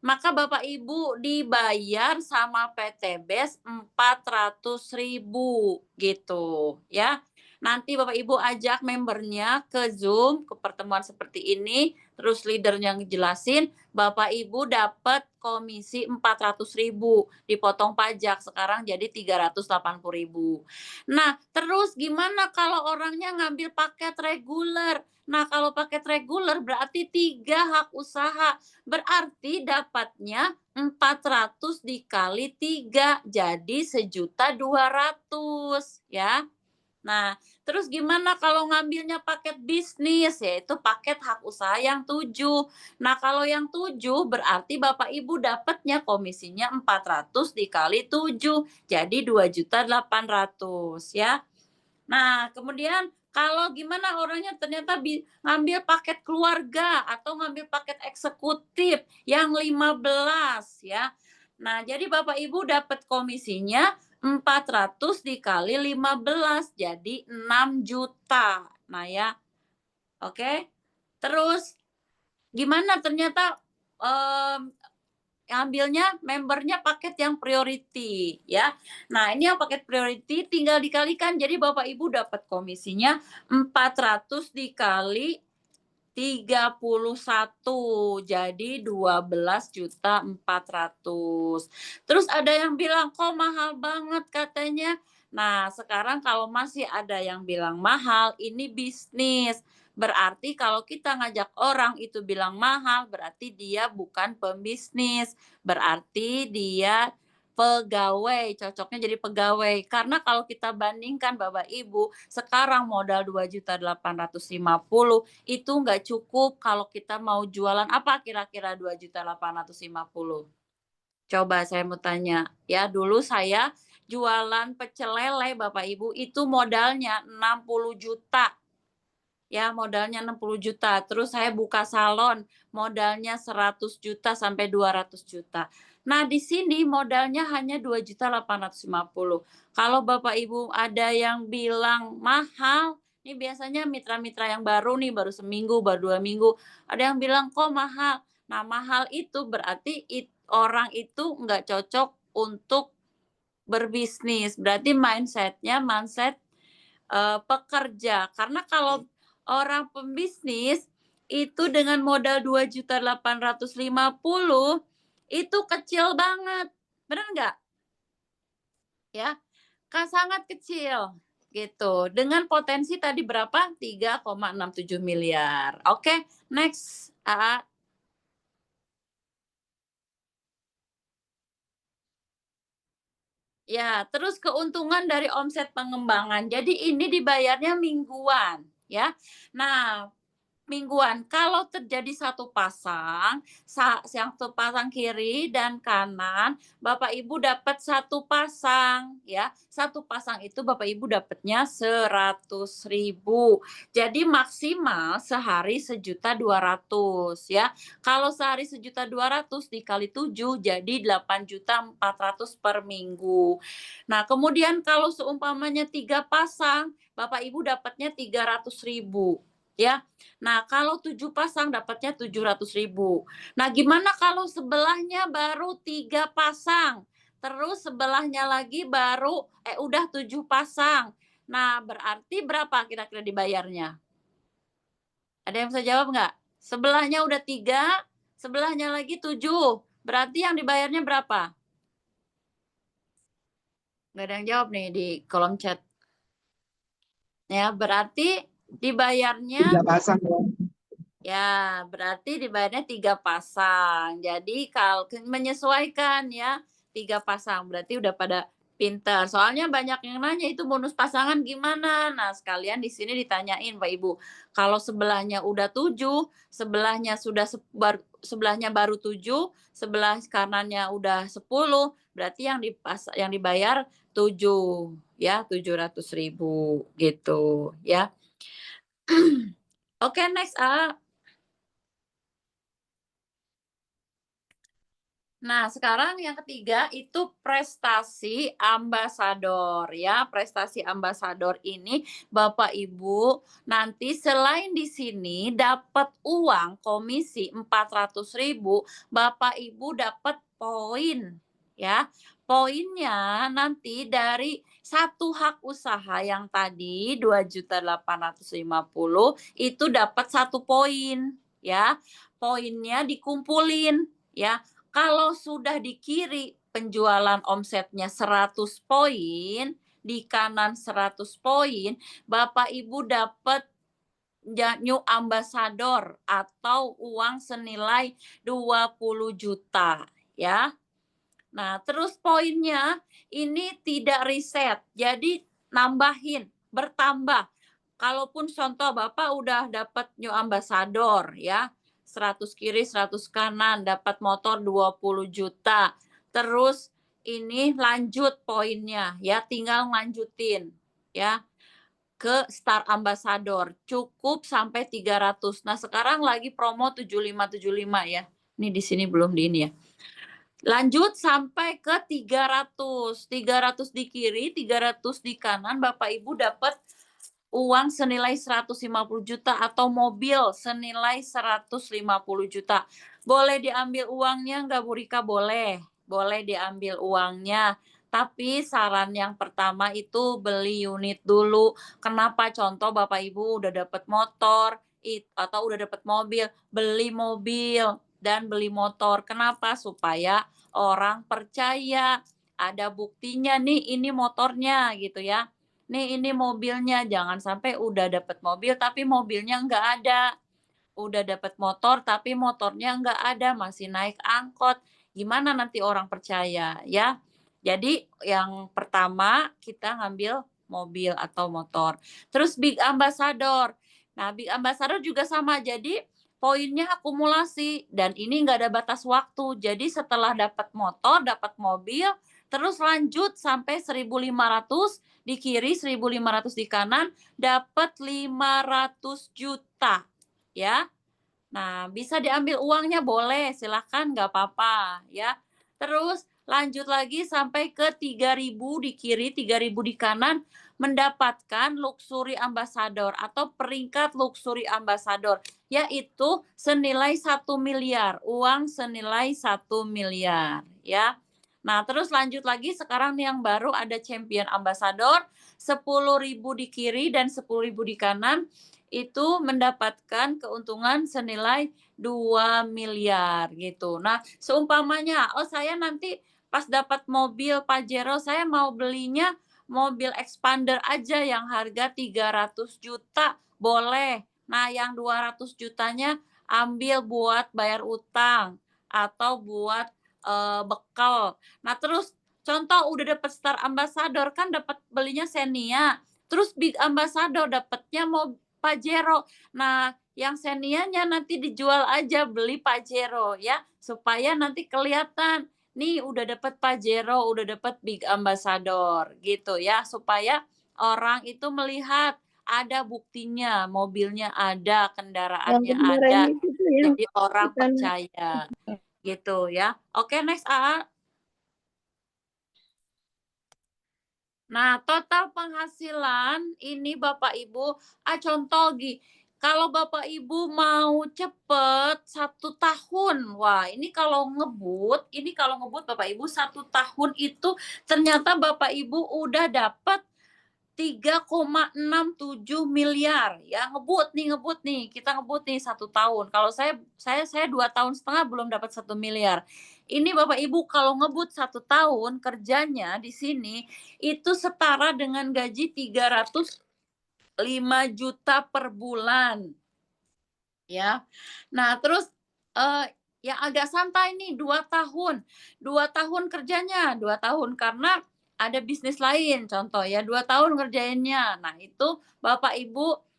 Maka Bapak Ibu dibayar sama PTBS 400.000 gitu ya. Nanti Bapak Ibu ajak membernya ke Zoom, ke pertemuan seperti ini, terus leadernya ngejelasin, Bapak Ibu dapat komisi 400.000, dipotong pajak, sekarang jadi 380.000. Nah, terus gimana kalau orangnya ngambil paket reguler? Nah, kalau paket reguler berarti 3 hak usaha, berarti dapatnya 400 dikali 3, jadi 1.200.000 ya. Nah, terus gimana kalau ngambilnya paket bisnis, yaitu paket hak usaha yang 7. Nah, kalau yang 7 berarti Bapak Ibu dapatnya komisinya 400 dikali 7, jadi 2.800.000 ya. Nah, kemudian kalau gimana orangnya ternyata ngambil paket keluarga atau ngambil paket eksekutif yang 15 ya. Nah, jadi Bapak Ibu dapat komisinya 400 dikali 15, jadi 6 juta. Nah ya, oke. Terus gimana ternyata ambilnya membernya paket yang priority ya. Nah, ini yang paket priority tinggal dikalikan, jadi Bapak Ibu dapat komisinya 400 dikali 31, jadi 12.400.000. Terus ada yang bilang kok mahal banget katanya. Nah, sekarang kalau masih ada yang bilang mahal, ini bisnis. Berarti kalau kita ngajak orang itu bilang mahal, berarti dia bukan pembisnis. Berarti dia pegawai, cocoknya jadi pegawai. Karena kalau kita bandingkan Bapak Ibu, sekarang modal 2.850.000 itu nggak cukup kalau kita mau jualan apa kira-kira 2.850.000. Coba saya mau tanya, ya dulu saya jualan pecel lele Bapak Ibu itu modalnya 60 juta. Ya, modalnya 60 juta. Terus saya buka salon, modalnya 100 juta sampai 200 juta. Nah, di sini modalnya hanya 2.850.000. Kalau Bapak Ibu ada yang bilang mahal, ini biasanya mitra-mitra yang baru nih, baru seminggu, baru 2 minggu, ada yang bilang kok mahal. Nah, mahal itu berarti orang itu nggak cocok untuk berbisnis. Berarti mindset-nya mindset pekerja. Karena kalau orang pembisnis itu dengan modal 2.850.000 itu kecil banget. Benar nggak? Ya, kan sangat kecil gitu. Dengan potensi tadi berapa? 3,67 miliar. Oke, next. Ya, terus keuntungan dari omset pengembangan. Jadi ini dibayarnya mingguan, ya. Nah, mingguan. Kalau terjadi satu pasang, yang satu pasang kiri dan kanan, Bapak Ibu dapat satu pasang, ya. Satu pasang itu Bapak Ibu dapatnya 100.000. Jadi maksimal sehari 1.200.000, ya. Kalau sehari 1.200.000 dikali 7 jadi 8.400.000 per minggu. Nah, kemudian kalau seumpamanya 3 pasang, Bapak Ibu dapatnya 300.000, ya. Nah, kalau 7 pasang dapatnya 700.000. Nah, gimana kalau sebelahnya baru 3 pasang? Terus sebelahnya lagi baru udah 7 pasang. Nah, berarti berapa kira-kira dibayarnya? Ada yang bisa jawab nggak? Sebelahnya udah 3, sebelahnya lagi 7. Berarti yang dibayarnya berapa? Nggak ada yang jawab nih di kolom chat. Ya, berarti dibayarnya 3 pasang. ya, berarti dibayarnya 3 pasang. Jadi kalau menyesuaikan ya, 3 pasang. Berarti udah pada pintar. Soalnya banyak yang nanya itu bonus pasangan gimana. Nah, sekalian di sini ditanyain Pak Ibu. Kalau sebelahnya udah 7, sebelahnya sebelahnya baru 7, sebelah kanannya udah 10, berarti yang dibayar 7 ya, 700.000 gitu ya. Oke, next. Nah, sekarang yang ketiga itu prestasi ambasador ya. Prestasi ambasador ini Bapak Ibu nanti selain di sini dapat uang komisi 400.000, Bapak Ibu dapat poin ya. Poinnya nanti dari satu hak usaha yang tadi 2.850.000 itu dapat 1 poin ya. Poinnya dikumpulin ya. Kalau sudah di kiri penjualan omsetnya 100 poin, di kanan 100 poin, Bapak Ibu dapat new ambassador atau uang senilai 20 juta ya. Nah, terus poinnya ini tidak riset. Jadi nambahin, bertambah. Kalaupun contoh Bapak udah dapat new ambassador ya, 100 kiri, 100 kanan, dapat motor 20 juta. Terus ini lanjut poinnya ya, tinggal lanjutin ya ke Star Ambassador. Cukup sampai 300. Nah, sekarang lagi promo 7575 ya. Ini di sini belum di ini ya. Lanjut sampai ke 300. 300 di kiri, 300 di kanan, Bapak Ibu dapat uang senilai 150 juta atau mobil senilai 150 juta. Boleh diambil uangnya nggak Bu Rika? Boleh. Boleh diambil uangnya. Tapi saran yang pertama itu beli unit dulu. Kenapa? Contoh Bapak Ibu udah dapat motor atau udah dapat mobil, beli mobil dan beli motor. Kenapa? Supaya orang percaya. Ada buktinya nih ini motornya gitu ya. nih ini mobilnya, jangan sampai udah dapat mobil tapi mobilnya nggak ada. Udah dapat motor tapi motornya nggak ada, masih naik angkot. Gimana nanti orang percaya ya? Jadi yang pertama kita ngambil mobil atau motor. Terus big ambassador. Nah, big ambassador juga sama. Jadi poinnya akumulasi dan ini nggak ada batas waktu. Jadi setelah dapat motor, dapat mobil, terus lanjut sampai 1.500 di kiri, 1.500 di kanan, dapat 500 juta. Ya. Nah, bisa diambil uangnya boleh, silahkan nggak apa-apa ya. Terus lanjut lagi sampai ke 3.000 di kiri, 3.000 di kanan, mendapatkan luxury ambassador atau peringkat luxury ambassador, yaitu senilai 1 miliar, uang senilai 1 miliar ya. Nah, terus lanjut lagi sekarang yang baru ada champion ambassador, 10.000 di kiri dan 10.000 di kanan, itu mendapatkan keuntungan senilai 2 miliar gitu. Nah, seumpamanya, oh saya nanti pas dapat mobil Pajero, saya mau belinya mobil expander aja yang harga 300 juta, boleh. Nah, yang 200 jutanya ambil buat bayar utang atau buat bekal. Nah, terus contoh udah dapat Star Ambassador kan dapat belinya Xenia. Terus Big Ambassador dapatnya mau Pajero. Nah, yang Xenianya nanti dijual aja, beli Pajero ya, supaya nanti kelihatan nih udah dapat Pajero, udah dapat Big Ambassador gitu ya, supaya orang itu melihat ada buktinya, mobilnya ada, Yang kendaraannya kemarin ada. itu tuh yang Jadi orang bukan percaya gitu ya. Oke, next AA. Nah, total penghasilan ini Bapak Ibu, contoh kalau Bapak Ibu mau cepet 1 tahun, wah ini kalau ngebut Bapak Ibu 1 tahun itu ternyata Bapak Ibu udah dapat 3,67 miliar ya, ngebut nih, kita ngebut nih 1 tahun. Kalau saya 2,5 tahun belum dapat 1 miliar. Ini Bapak Ibu kalau ngebut 1 tahun kerjanya di sini itu setara dengan gaji 305 juta per bulan. Ya. Nah, terus yang agak santai nih 2 tahun. 2 tahun kerjanya, 2 tahun karena ada bisnis lain contoh ya, 2 tahun ngerjainnya. Nah, itu Bapak Ibu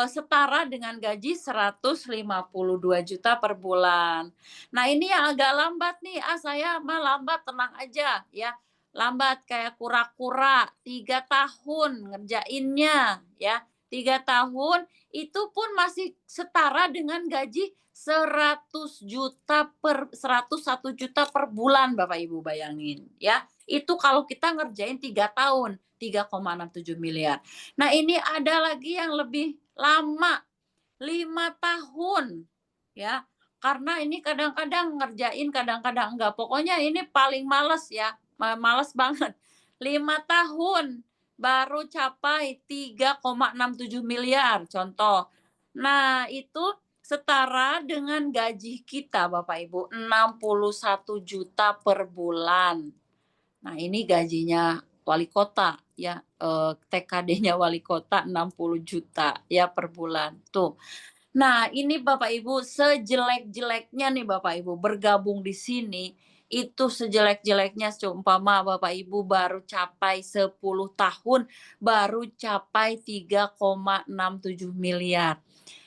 setara dengan gaji 152 juta per bulan. Nah, ini yang agak lambat nih, saya mah lambat, tenang aja ya. Lambat kayak kura-kura, 3 tahun ngerjainnya ya. 3 tahun itu pun masih setara dengan gaji 101 juta per bulan Bapak Ibu bayangin ya. Itu kalau kita ngerjain 3 tahun, 3,67 miliar. Nah, ini ada lagi yang lebih lama, 5 tahun ya. Karena ini kadang-kadang ngerjain, kadang-kadang enggak. Pokoknya ini paling males ya, males banget. 5 tahun baru capai 3,67 miliar contoh. Nah, itu setara dengan gaji kita Bapak Ibu 61 juta per bulan. Nah, ini gajinya wali kota ya, TKD-nya wali kota 60 juta ya per bulan. Tuh. Nah, ini Bapak Ibu sejelek-jeleknya nih Bapak Ibu bergabung di sini itu sejelek-jeleknya seumpama Bapak Ibu baru capai 10 tahun baru capai 3,67 miliar.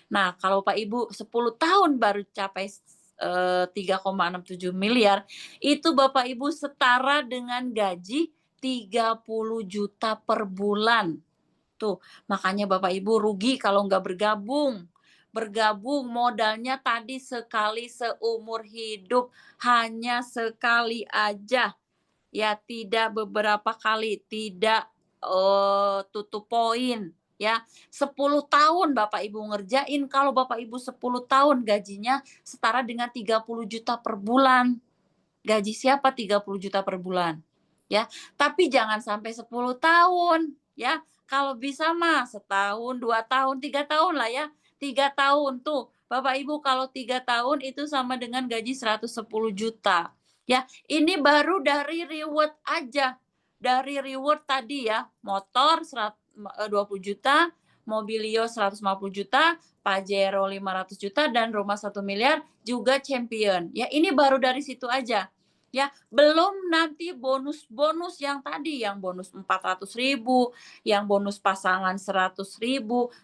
Nah, kalau Pak Ibu 10 tahun baru capai 3,67 miliar, itu Bapak Ibu setara dengan gaji 30 juta per bulan. Tuh, makanya Bapak Ibu rugi kalau nggak bergabung. Bergabung modalnya tadi sekali seumur hidup, hanya sekali aja. Ya, tidak beberapa kali, tidak tutup poin. Ya, 10 tahun Bapak Ibu ngerjain, kalau Bapak Ibu 10 tahun gajinya setara dengan 30 juta per bulan. Gaji siapa 30 juta per bulan? Ya, tapi jangan sampai 10 tahun, ya. Kalau bisa mah setahun, 2 tahun, 3 tahun lah ya. 3 tahun tuh. Bapak Ibu kalau 3 tahun itu sama dengan gaji 110 juta. Ya, ini baru dari reward aja. dari reward tadi ya, motor 20 juta, Mobilio 150 juta, Pajero 500 juta, dan rumah 1 miliar juga champion. Ya, ini baru dari situ aja. Ya, belum nanti bonus-bonus yang tadi, yang bonus 400.000, yang bonus pasangan 100.000,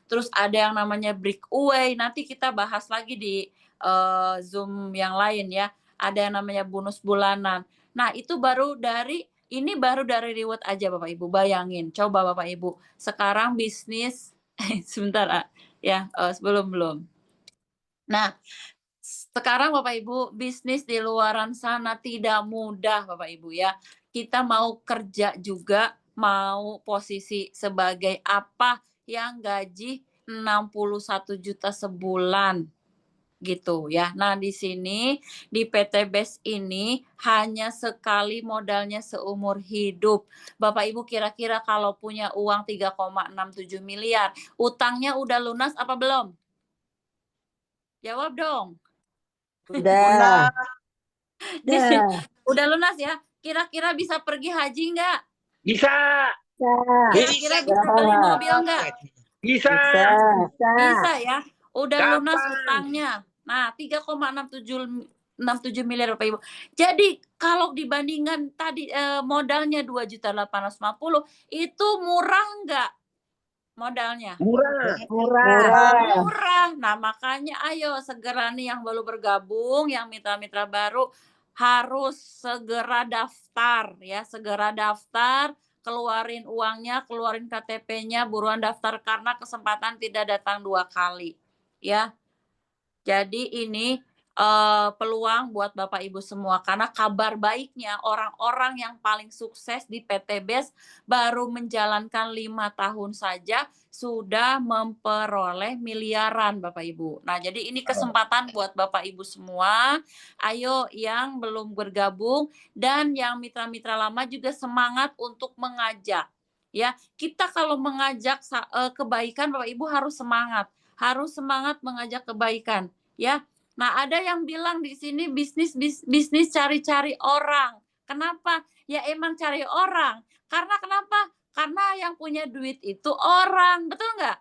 terus ada yang namanya breakaway. Nanti kita bahas lagi di Zoom yang lain ya. Ada yang namanya bonus bulanan. Nah, itu baru dari reward aja Bapak Ibu. Bayangin, coba Bapak Ibu. Sekarang bisnis sebentar ya, belum. Nah, sekarang Bapak Ibu, bisnis di luaran sana tidak mudah Bapak Ibu ya. Kita mau kerja juga, mau posisi sebagai apa yang gaji 61 juta sebulan gitu ya. Nah, di sini di PT BES ini hanya sekali modalnya seumur hidup. Bapak Ibu kira-kira kalau punya uang 3,67 miliar, utangnya udah lunas apa belum? Jawab dong. Udah. Udah lunas ya. Kira-kira bisa pergi haji nggak? Bisa. Kira-kira bisa beli mobil nggak? Bisa. Bisa ya. Udah lunas Kapan? utangnya. Nah, 3,67 miliar Bapak Ibu. Jadi kalau dibandingkan tadi modalnya 2.850 itu murah nggak modalnya? Murah. Nah, makanya ayo segera nih yang baru bergabung, yang mitra-mitra baru harus segera daftar ya, segera daftar, keluarin uangnya, keluarin KTP-nya, buruan daftar karena kesempatan tidak datang 2 kali ya. Jadi ini peluang buat Bapak Ibu semua karena kabar baiknya orang-orang yang paling sukses di PT BES baru menjalankan 5 tahun saja sudah memperoleh miliaran Bapak Ibu. Nah, jadi ini kesempatan buat Bapak Ibu semua. Ayo yang belum bergabung dan yang mitra-mitra lama juga semangat untuk mengajak. Ya, kita kalau mengajak kebaikan Bapak Ibu harus semangat mengajak kebaikan ya. Nah, ada yang bilang di sini bisnis cari-cari orang. Kenapa? Ya emang cari orang. Karena kenapa? Karena yang punya duit itu orang, betul nggak?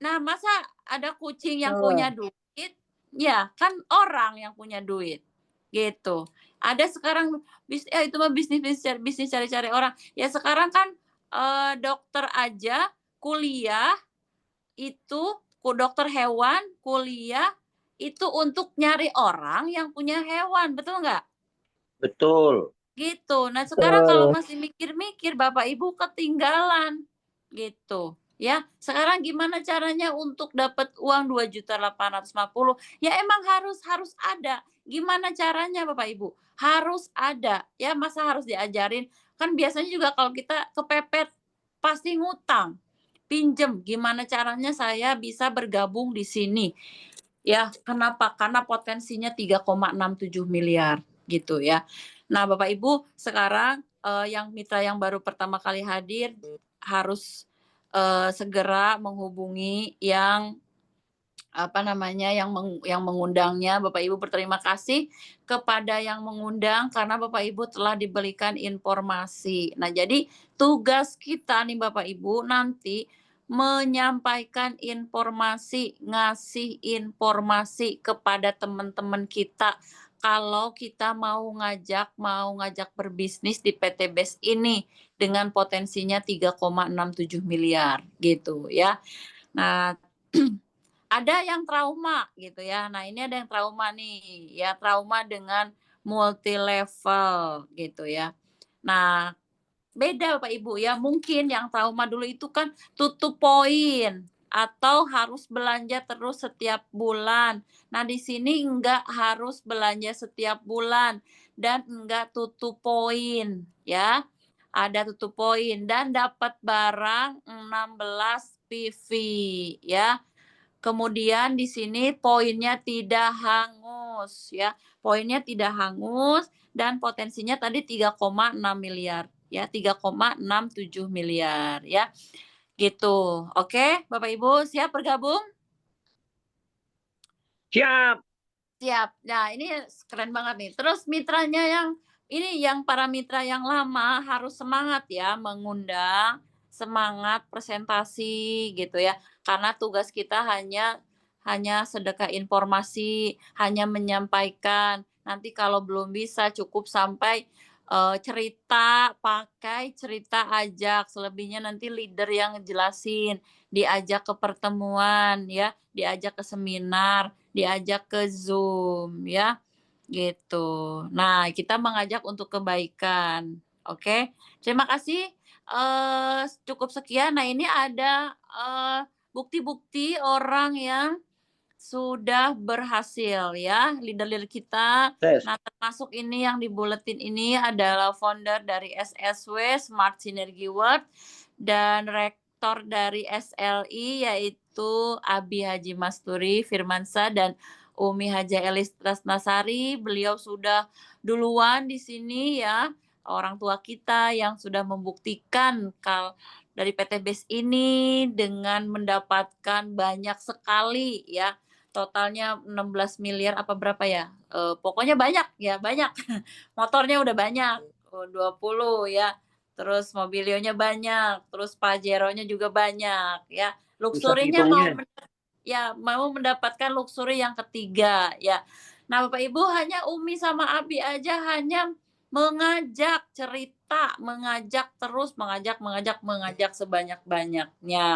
Nah, masa ada kucing yang punya duit? Ya, kan orang yang punya duit. Gitu. Ada sekarang itu mah bisnis cari-cari orang. Ya sekarang kan dokter aja kuliah itu dokter hewan kuliah itu untuk nyari orang yang punya hewan, betul nggak? Betul. Gitu. Nah, sekarang kalau masih mikir-mikir Bapak Ibu ketinggalan. Gitu. Ya, sekarang gimana caranya untuk dapat uang 2.850? Ya emang harus ada. Gimana caranya Bapak Ibu? Harus ada. Ya, masa harus diajarin? Kan biasanya juga kalau kita kepepet pasti ngutang. Pinjem, gimana caranya saya bisa bergabung di sini? Ya, kenapa? Karena potensinya 3,67 miliar gitu ya. Nah, Bapak Ibu, sekarang yang mitra yang baru pertama kali hadir harus segera menghubungi yang yang mengundangnya. Bapak Ibu berterima kasih kepada yang mengundang karena Bapak Ibu telah diberikan informasi. Nah, jadi tugas kita nih Bapak Ibu nanti menyampaikan informasi, ngasih informasi kepada teman-teman kita kalau kita mau ngajak berbisnis di PT BES ini dengan potensinya 3,67 miliar gitu ya. Nah, ada yang trauma gitu ya. Nah, ini ada yang trauma nih, ya trauma dengan multi level gitu ya. Nah, beda Bapak Ibu ya. Mungkin yang trauma dulu itu kan tutup poin atau harus belanja terus setiap bulan. Nah, di sini enggak harus belanja setiap bulan dan enggak tutup poin ya. Ada tutup poin dan dapat barang 16 PV ya. Kemudian di sini poinnya tidak hangus ya. Poinnya tidak hangus dan potensinya tadi 3,6 miliar ya, 3,67 miliar ya. Gitu. Oke, Bapak Ibu siap bergabung? Siap. Siap. Nah, ini keren banget nih. Terus mitranya yang ini yang para mitra yang lama harus semangat ya mengundang, semangat presentasi gitu ya. Karena tugas kita hanya sedekah informasi, hanya menyampaikan. Nanti kalau belum bisa cukup sampai cerita, pakai cerita ajak. Selebihnya nanti leader yang jelasin, diajak ke pertemuan ya, diajak ke seminar, diajak ke Zoom ya. Gitu. Nah, kita mengajak untuk kebaikan, oke. Terima kasih, cukup sekian. Nah, ini ada, bukti-bukti orang yang sudah berhasil ya, leader-leader kita. Tes. Nah, termasuk ini yang di buletin ini adalah founder dari SSW, Smart Synergy World, dan rektor dari SLI, yaitu Abi Haji Masturi Firmansyah dan Umi Haja Elis Tresnasari. Beliau sudah duluan di sini ya, orang tua kita yang sudah membuktikan dari PT BES ini dengan mendapatkan banyak sekali ya, totalnya 16 miliar apa berapa ya, pokoknya banyak ya, banyak. Motornya udah banyak, 20 ya, terus mobilionya banyak, terus Pajero-nya juga banyak ya, Bisa luxury-nya hitungnya. mau mendapatkan luxury yang ketiga ya. Nah, Bapak Ibu, hanya Umi sama Abi aja hanya mengajak cerita, mengajak terus, mengajak sebanyak-banyaknya.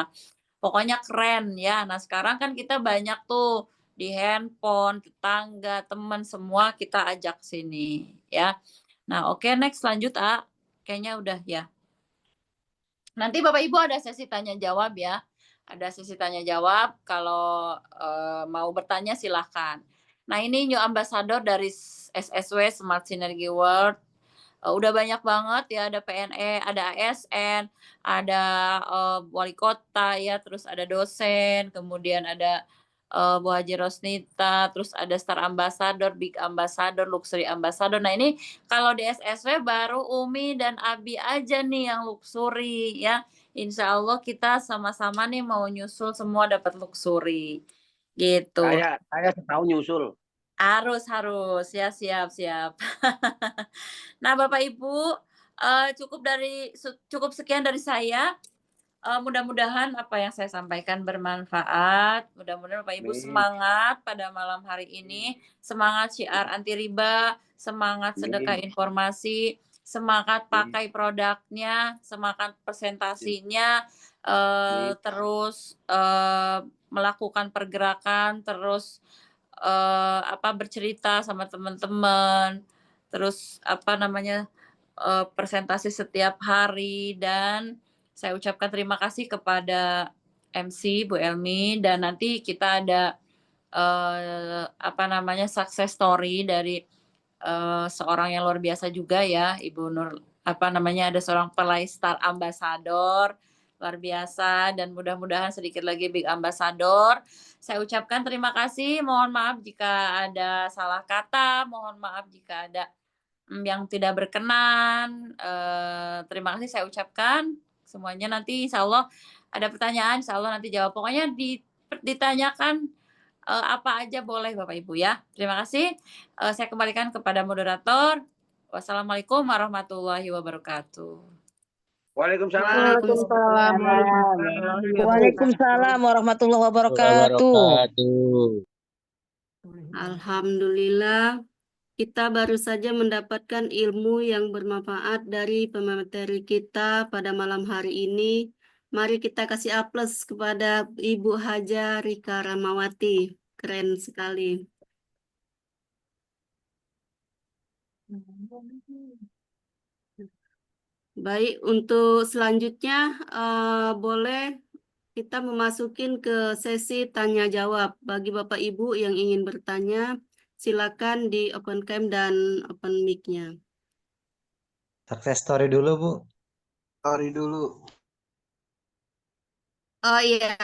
Pokoknya keren ya. Nah, sekarang kan kita banyak tuh di handphone, tetangga, teman semua kita ajak sini ya. Nah, oke, next lanjut, A. Kayaknya udah ya. Nanti Bapak Ibu ada sesi tanya jawab ya. Ada sesi tanya jawab, kalau mau bertanya silahkan. Nah, ini new ambassador dari SSW Smart Synergy World. Udah banyak banget ya, ada PNE, ada ASN, ada wali kota ya, terus ada dosen, kemudian ada Bu Haji Rosnita, terus ada Star Ambassador, Big Ambassador, Luxury Ambassador. Nah, ini kalau di SSW baru Umi dan Abi aja nih yang luxury ya. Insya Allah kita sama-sama nih mau nyusul semua dapat luxury gitu. Saya setahun nyusul. Harus ya, siap. Nah, Bapak Ibu, cukup sekian dari saya. Mudah-mudahan apa yang saya sampaikan bermanfaat. Mudah-mudahan Bapak Ibu Amin. semangat pada malam hari ini, semangat syiar anti riba, semangat sedekah informasi, semangat pakai produknya, semangat presentasinya, terus melakukan pergerakan, terus bercerita sama teman-teman, terus presentasi setiap hari, dan saya ucapkan terima kasih kepada MC Bu Elmi, dan nanti kita ada success story dari seorang yang luar biasa juga ya, Ibu Nur, ada seorang pelai Star Ambassador luar biasa, dan mudah-mudahan sedikit lagi Big Ambassador. Saya ucapkan terima kasih, mohon maaf jika ada salah kata, mohon maaf jika ada yang tidak berkenan. Terima kasih saya ucapkan semuanya. Nanti insya Allah ada pertanyaan, insya Allah nanti jawab. Pokoknya ditanyakan apa aja boleh Bapak Ibu ya. Terima kasih. Saya kembalikan kepada moderator. Wassalamualaikum warahmatullahi wabarakatuh. Waalaikumsalam. Waalaikumsalam warahmatullahi wabarakatuh. Alhamdulillah, kita baru saja mendapatkan ilmu yang bermanfaat dari pemateri kita pada malam hari ini. Mari kita kasih aplaus kepada Ibu Haja Rika Ramawati. Keren sekali. Baik, untuk selanjutnya boleh kita memasukin ke sesi tanya jawab. Bagi Bapak Ibu yang ingin bertanya, silakan di open cam dan open mic-nya. Success story dulu, Bu. Story dulu. Oh iya,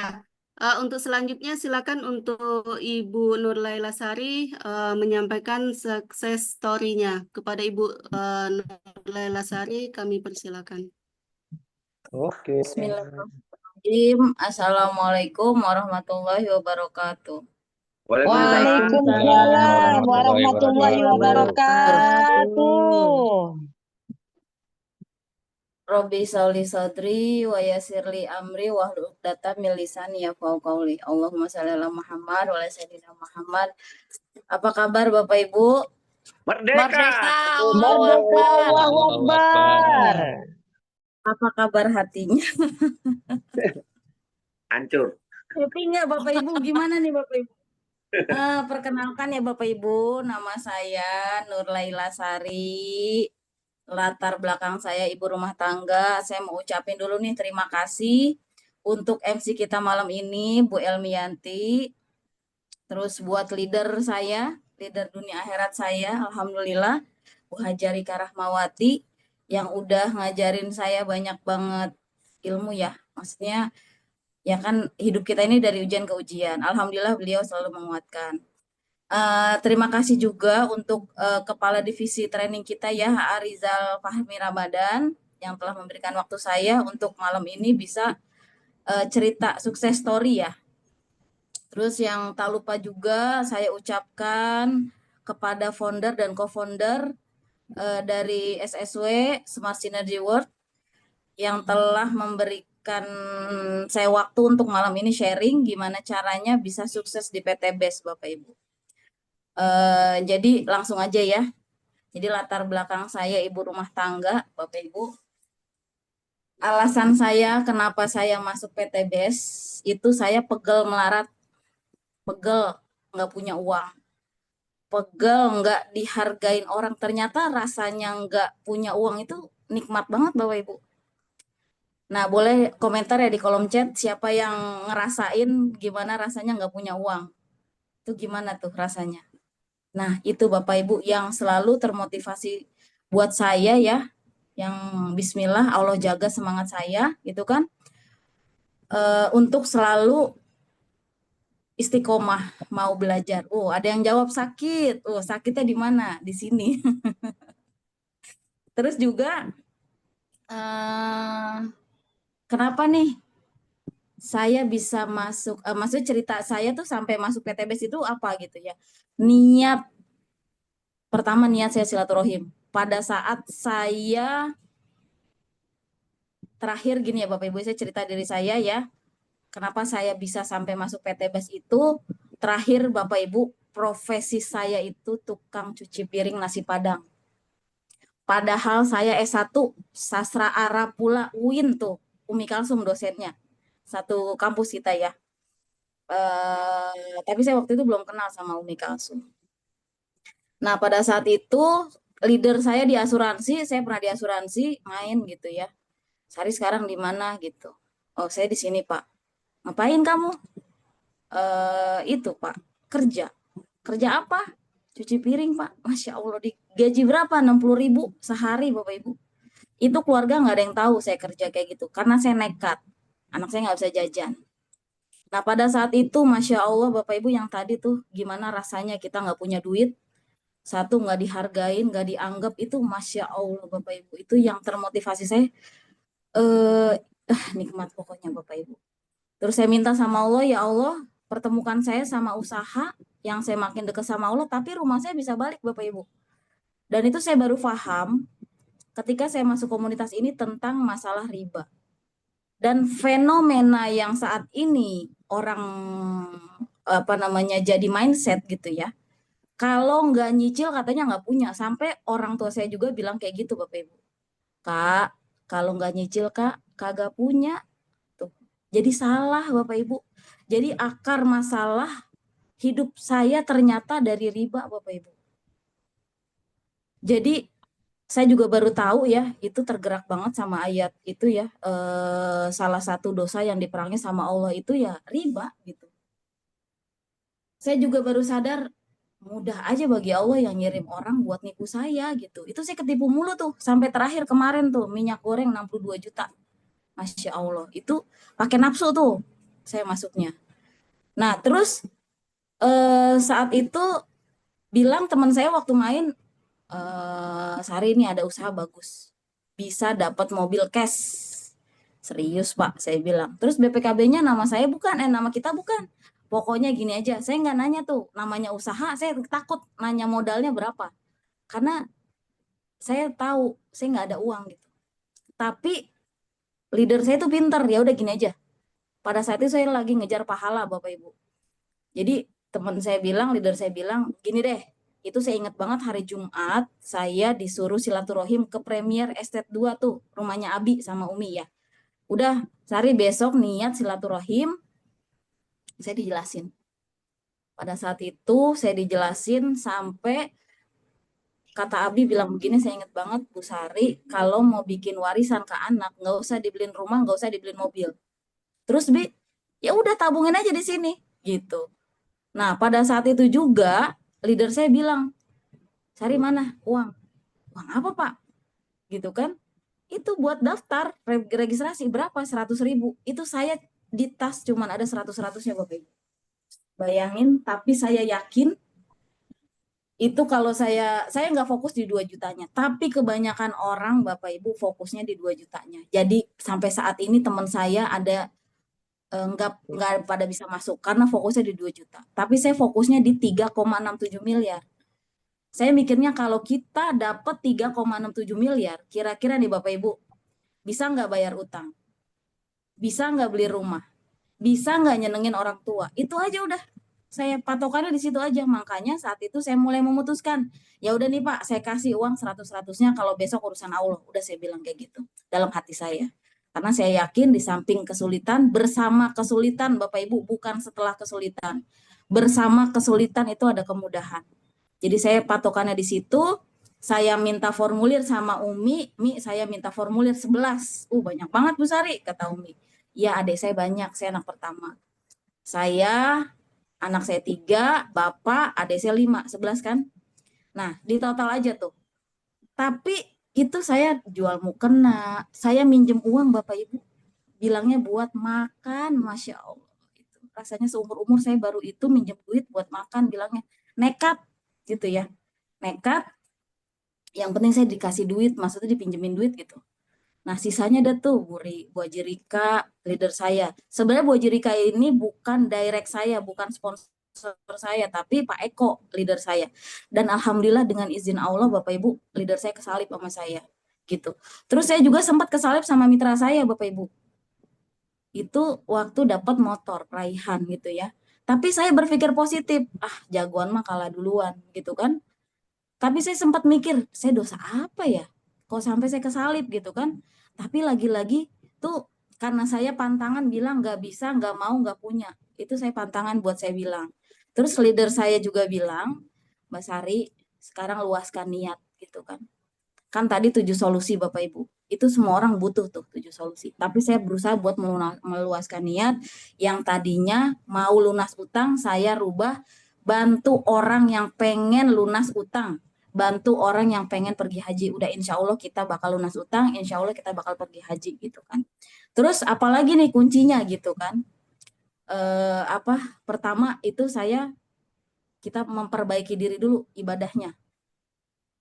untuk selanjutnya silakan untuk Ibu Nur Laila Sari menyampaikan success story-nya. Kepada Ibu Nur Laila Sari, kami persilakan. Oke. Bismillahirrahmanirrahim. Assalamualaikum warahmatullahi wabarakatuh. Waalaikumsalam warahmatullahi wabarakatuh. Robbi sholli sodri wa yassirli amri wahlul 'uqdatam min lisani yafqahu qawli. Allahumma shalli ala Muhammad wa ala sayyidina Muhammad. Apa kabar Bapak Ibu? Merdeka. Allahu Merdeka, Akbar. Allahu Akbar. Apa kabar hatinya? Hancur. Happy nggak Bapak Ibu? Gimana nih Bapak Ibu? Perkenalkan ya Bapak Ibu, nama saya Nur Laila Sari. Latar belakang saya ibu rumah tangga. Saya mau ucapin dulu nih terima kasih untuk MC kita malam ini, Bu Elmianti. Terus buat leader saya, leader dunia akhirat saya, alhamdulillah, Bu Hajarika Rahmawati yang udah ngajarin saya banyak banget ilmu ya. Maksudnya ya kan hidup kita ini dari ujian ke ujian. Alhamdulillah beliau selalu menguatkan. Terima kasih juga untuk Kepala Divisi Training kita ya, Arizal Fahmi Ramadan yang telah memberikan waktu saya untuk malam ini bisa cerita sukses story ya. Terus yang tak lupa juga saya ucapkan kepada founder dan co-founder dari SSW Smart Synergy World yang telah memberikan saya waktu untuk malam ini sharing gimana caranya bisa sukses di PT BES Bapak Ibu. Jadi langsung aja ya. Jadi latar belakang saya ibu rumah tangga, Bapak Ibu. Alasan saya kenapa saya masuk PT BES itu saya pegel melarat, pegel nggak punya uang, pegel nggak dihargain orang. Ternyata rasanya nggak punya uang itu nikmat banget Bapak Ibu. Nah boleh komentar ya di kolom chat siapa yang ngerasain gimana rasanya nggak punya uang. Itu gimana tuh rasanya. Nah, itu Bapak Ibu yang selalu termotivasi buat saya ya, yang bismillah Allah jaga semangat saya, gitu kan, untuk selalu istiqomah mau belajar. Ada yang jawab sakit. Sakitnya di mana? Di sini. Terus juga, kenapa nih saya bisa masuk, maksudnya cerita saya tuh sampai masuk PT BES itu apa gitu ya. Pertama niat saya silaturahim. Pada saat saya terakhir gini ya Bapak Ibu, saya cerita diri saya ya. Kenapa saya bisa sampai masuk PT BES itu, terakhir Bapak Ibu, profesi saya itu tukang cuci piring nasi Padang. Padahal saya S1 sastra Arab pula UIN tuh, Umi Kalsum dosennya. Satu kampus kita ya. Tapi saya waktu itu belum kenal sama Umi Kalsum. Nah, pada saat itu leader saya di asuransi, saya pernah di asuransi main gitu ya. Sari sekarang di mana gitu. Saya di sini, Pak. Ngapain kamu? Itu, Pak. Kerja. Kerja apa? Cuci piring, Pak. Masya Allah, digaji berapa? 60.000 sehari, Bapak Ibu. Itu keluarga nggak ada yang tahu saya kerja kayak gitu. Karena saya nekat. Anak saya nggak bisa jajan. Nah, pada saat itu, Masya Allah, Bapak Ibu yang tadi tuh, gimana rasanya kita nggak punya duit, satu nggak dihargain, nggak dianggap, itu Masya Allah Bapak Ibu, itu yang termotivasi saya, nikmat pokoknya Bapak Ibu. Terus saya minta sama Allah, ya Allah pertemukan saya sama usaha yang saya makin dekat sama Allah, tapi rumah saya bisa balik Bapak Ibu. Dan itu saya baru paham ketika saya masuk komunitas ini tentang masalah riba. Dan fenomena yang saat ini orang jadi mindset gitu ya. Kalau nggak nyicil katanya nggak punya. Sampai orang tua saya juga bilang kayak gitu Bapak Ibu. Kak, kalau nggak nyicil Kak, kagak punya. Tuh. Jadi salah Bapak Ibu. Jadi akar masalah hidup saya ternyata dari riba Bapak Ibu. Jadi saya juga baru tahu ya, itu tergerak banget sama ayat itu ya. Salah satu dosa yang diperangi sama Allah itu ya riba gitu. Saya juga baru sadar, mudah aja bagi Allah yang ngirim orang buat nipu saya gitu. Itu saya ketipu mulu tuh. Sampai terakhir kemarin tuh minyak goreng 62 juta. Masya Allah. Itu pakai nafsu tuh saya masuknya. Nah terus saat itu bilang teman saya waktu main, Sari ini ada usaha bagus. Bisa dapat mobil cash. Serius Pak, saya bilang. Terus BPKB-nya nama saya bukan, nama kita bukan. pokoknya gini aja, saya nggak nanya tuh namanya usaha, saya takut nanya modalnya berapa. Karena saya tahu saya nggak ada uang gitu. Tapi leader saya tuh pinter, ya udah gini aja. Pada saat itu saya lagi ngejar pahala Bapak Ibu. Jadi leader saya bilang, gini deh, itu saya ingat banget hari Jumat, saya disuruh silaturahim ke Premier Estate 2 tuh, rumahnya Abi sama Umi ya. Udah, Sari besok niat silaturahim, saya dijelasin. Pada saat itu saya dijelasin sampai kata Abi bilang begini, saya ingat banget Bu Sari, kalau mau bikin warisan ke anak, nggak usah dibeliin rumah, nggak usah dibeliin mobil. Terus Bi, ya udah tabungin aja di sini, gitu. Nah, pada saat itu juga leader saya bilang, Sari mana uang? Uang apa Pak? Gitu kan? Itu buat daftar registrasi berapa? 100.000. Itu saya di tas cuman ada 100-100-nya Bapak Ibu. Bayangin, tapi saya yakin itu kalau saya nggak fokus di 2 jutanya, tapi kebanyakan orang Bapak Ibu fokusnya di 2 jutanya. Jadi sampai saat ini teman saya ada nggak pada bisa masuk karena fokusnya di 2 juta. Tapi saya fokusnya di 3,67 miliar. Saya mikirnya kalau kita dapat 3,67 miliar, kira-kira nih Bapak Ibu, bisa nggak bayar utang? Bisa nggak beli rumah? Bisa nggak nyenengin orang tua? Itu aja udah. Saya patokannya di situ aja. Makanya saat itu saya mulai memutuskan, ya udah nih Pak, saya kasih uang 100-100-nya kalau besok urusan Allah. Udah saya bilang kayak gitu dalam hati saya. Karena saya yakin di samping kesulitan, bersama kesulitan Bapak Ibu, bukan setelah kesulitan. Bersama kesulitan itu ada kemudahan. Jadi saya patokannya di situ. Saya minta formulir sama Umi, saya minta formulir 11. Banyak banget Bu Sari, kata Umi. Ya adik saya banyak, saya anak pertama. Anak saya 3, bapak, adik saya 5, 11 kan. Nah, di total aja tuh. Tapi itu saya jual mukena, saya minjem uang Bapak Ibu. Bilangnya buat makan, Masya Allah. Itu rasanya seumur-umur saya baru itu minjem duit buat makan, bilangnya nekat gitu ya. Nekat, yang penting saya dikasih duit, maksudnya dipinjemin duit gitu. Nah, sisanya ada tuh Bu Haji Rika, leader saya. Sebenarnya Bu Haji Rika ini bukan direct saya, bukan sponsor saya, tapi Pak Eko, leader saya. Dan alhamdulillah dengan izin Allah, Bapak Ibu, leader saya kesalip sama saya. Gitu. Terus saya juga sempat kesalip sama mitra saya, Bapak Ibu. Itu waktu dapat motor, raihan gitu ya. Tapi saya berpikir positif, jagoan mah kalah duluan gitu kan. Tapi saya sempat mikir, saya dosa apa ya? Kok sampai saya kesalip gitu kan? Tapi lagi-lagi tuh karena saya pantangan bilang nggak bisa, nggak mau, nggak punya. Itu saya pantangan buat saya bilang. Terus leader saya juga bilang, Mbak Sari, sekarang luaskan niat gitu kan. Kan tadi 7 solusi Bapak Ibu. Itu semua orang butuh tuh 7 solusi. Tapi saya berusaha buat meluaskan niat. Yang tadinya mau lunas utang, saya rubah bantu orang yang pengen lunas utang. Bantu orang yang pengen pergi haji. Udah insya Allah kita bakal lunas utang, insya Allah kita bakal pergi haji gitu kan. Terus apalagi nih kuncinya gitu kan. Pertama itu kita memperbaiki diri dulu ibadahnya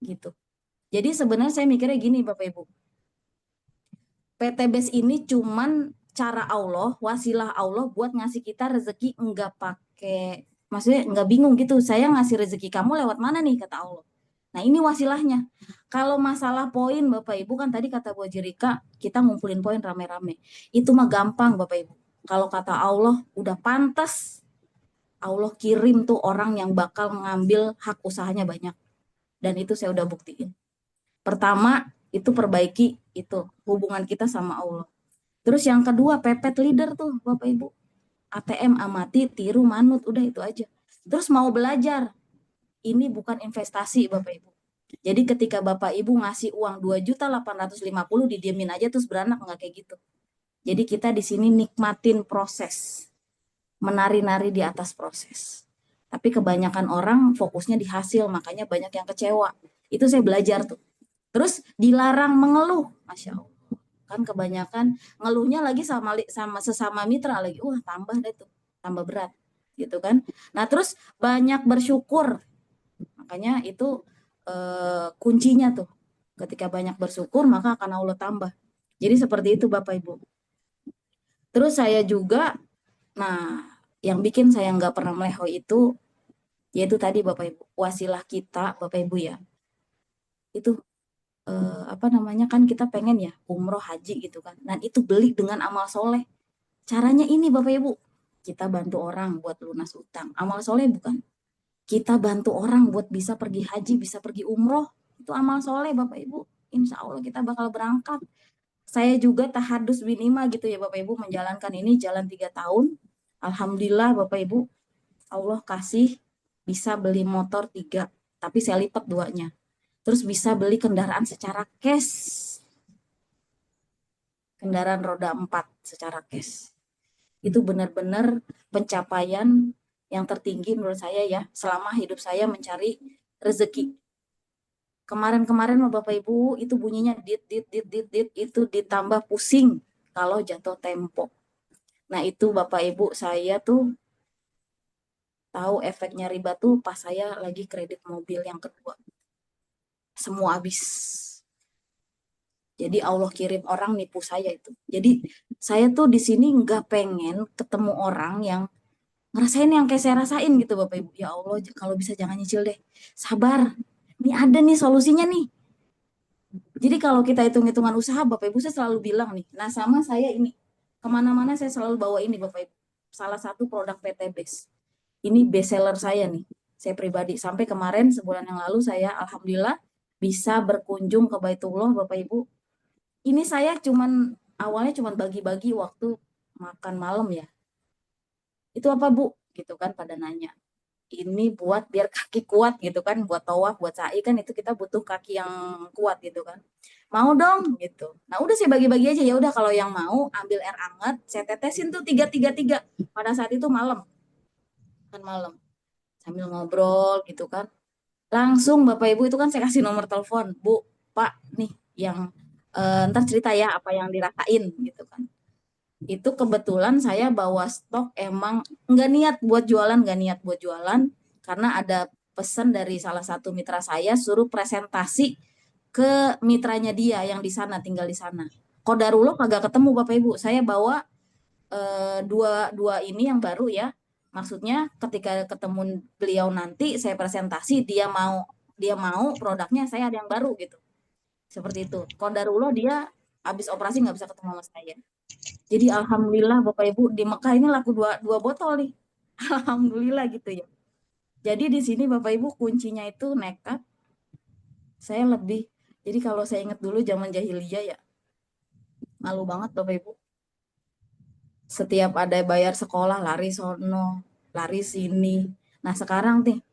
gitu. Jadi sebenarnya saya mikirnya gini Bapak Ibu. PTBS ini cuman cara Allah, wasilah Allah buat ngasih kita rezeki, enggak pakai, maksudnya enggak bingung gitu. Saya ngasih rezeki kamu lewat mana nih kata Allah. Nah ini wasilahnya. Kalau masalah poin Bapak Ibu kan tadi kata Bu Haji Rika, kita ngumpulin poin rame-rame. Itu mah gampang Bapak Ibu. Kalau kata Allah udah pantas, Allah kirim tuh orang yang bakal mengambil hak usahanya banyak. Dan itu saya udah buktiin. Pertama, itu perbaiki itu hubungan kita sama Allah. Terus yang kedua, pepet leader tuh Bapak Ibu. ATM amati, tiru, manut, udah itu aja. Terus mau belajar. Ini bukan investasi Bapak Ibu. Jadi ketika Bapak Ibu ngasih uang 2.850.000 didiemin aja terus beranak, nggak kayak gitu. Jadi kita di sini nikmatin proses. Menari-nari di atas proses. Tapi kebanyakan orang fokusnya di hasil, makanya banyak yang kecewa. Itu saya belajar tuh. Terus dilarang mengeluh, Masya Allah. Kan kebanyakan ngeluhnya lagi sama sesama mitra lagi. Tambah deh tuh, tambah berat gitu kan. Nah terus banyak bersyukur. Makanya itu kuncinya tuh. Ketika banyak bersyukur maka akan Allah tambah. Jadi seperti itu Bapak Ibu. Terus saya juga, yang bikin saya nggak pernah melehoi itu, yaitu tadi Bapak Ibu, wasilah kita Bapak Ibu ya, itu apa namanya, kan kita pengen ya umroh haji gitu kan, dan itu beli dengan amal soleh. Caranya ini Bapak Ibu, kita bantu orang buat lunas utang, amal soleh bukan? Kita bantu orang buat bisa pergi haji, bisa pergi umroh, itu amal soleh Bapak Ibu. Insya Allah kita bakal berangkat. Saya juga tahadus binima gitu ya Bapak Ibu, menjalankan ini jalan 3 tahun. Alhamdulillah Bapak Ibu, Allah kasih bisa beli motor 3, tapi saya lipat 2-nya. Terus bisa beli kendaraan secara cash. Kendaraan roda 4 secara cash. Itu benar-benar pencapaian yang tertinggi menurut saya ya, selama hidup saya mencari rezeki. Kemarin-kemarin Bapak Ibu itu bunyinya dit itu ditambah pusing kalau jatuh tempo. Nah itu Bapak Ibu, saya tuh tahu efeknya riba tuh pas saya lagi kredit mobil yang kedua. Semua habis. Jadi Allah kirim orang nipu saya itu. Jadi saya tuh di sini nggak pengen ketemu orang yang ngerasain yang kayak saya rasain gitu Bapak Ibu. Ya Allah, kalau bisa jangan nyicil deh. Sabar. Ini ada nih solusinya nih. Jadi kalau kita hitung-hitungan usaha Bapak Ibu, saya selalu bilang nih. Nah sama saya ini. Kemana-mana saya selalu bawa ini Bapak Ibu. Salah satu produk PT Base. Ini best seller saya nih. Saya pribadi. Sampai kemarin sebulan yang lalu saya alhamdulillah bisa berkunjung ke Baitullah Bapak Ibu. Ini saya awalnya cuman bagi-bagi waktu makan malam ya. Itu apa Bu? Gitu kan pada nanya. Ini buat biar kaki kuat gitu kan, buat tawaf, buat sa'i kan itu kita butuh kaki yang kuat gitu kan. Mau dong gitu. Nah udah saya bagi-bagi aja, ya udah kalau yang mau ambil air hangat, saya tetesin tuh 3 pada saat itu malam. Kan malam. Sambil ngobrol gitu kan. Langsung Bapak Ibu itu kan saya kasih nomor telepon, Bu, Pak nih yang ntar cerita ya apa yang dirasain gitu kan. Itu kebetulan saya bawa stok, emang nggak niat buat jualan, karena ada pesan dari salah satu mitra saya suruh presentasi ke mitranya dia yang di sana, tinggal di sana. Qadarullah kagak ketemu Bapak Ibu, saya bawa dua ini yang baru ya, maksudnya ketika ketemu beliau nanti saya presentasi, dia mau produknya, saya ada yang baru gitu, seperti itu. Qadarullah dia habis operasi nggak bisa ketemu sama saya. Jadi alhamdulillah Bapak Ibu, di Mekah ini laku dua botol nih. Alhamdulillah gitu ya. Jadi di sini Bapak Ibu kuncinya itu nekat. Jadi kalau saya ingat dulu zaman jahiliyah ya, malu banget Bapak Ibu. Setiap ada bayar sekolah lari sono, lari sini. Nah sekarang nih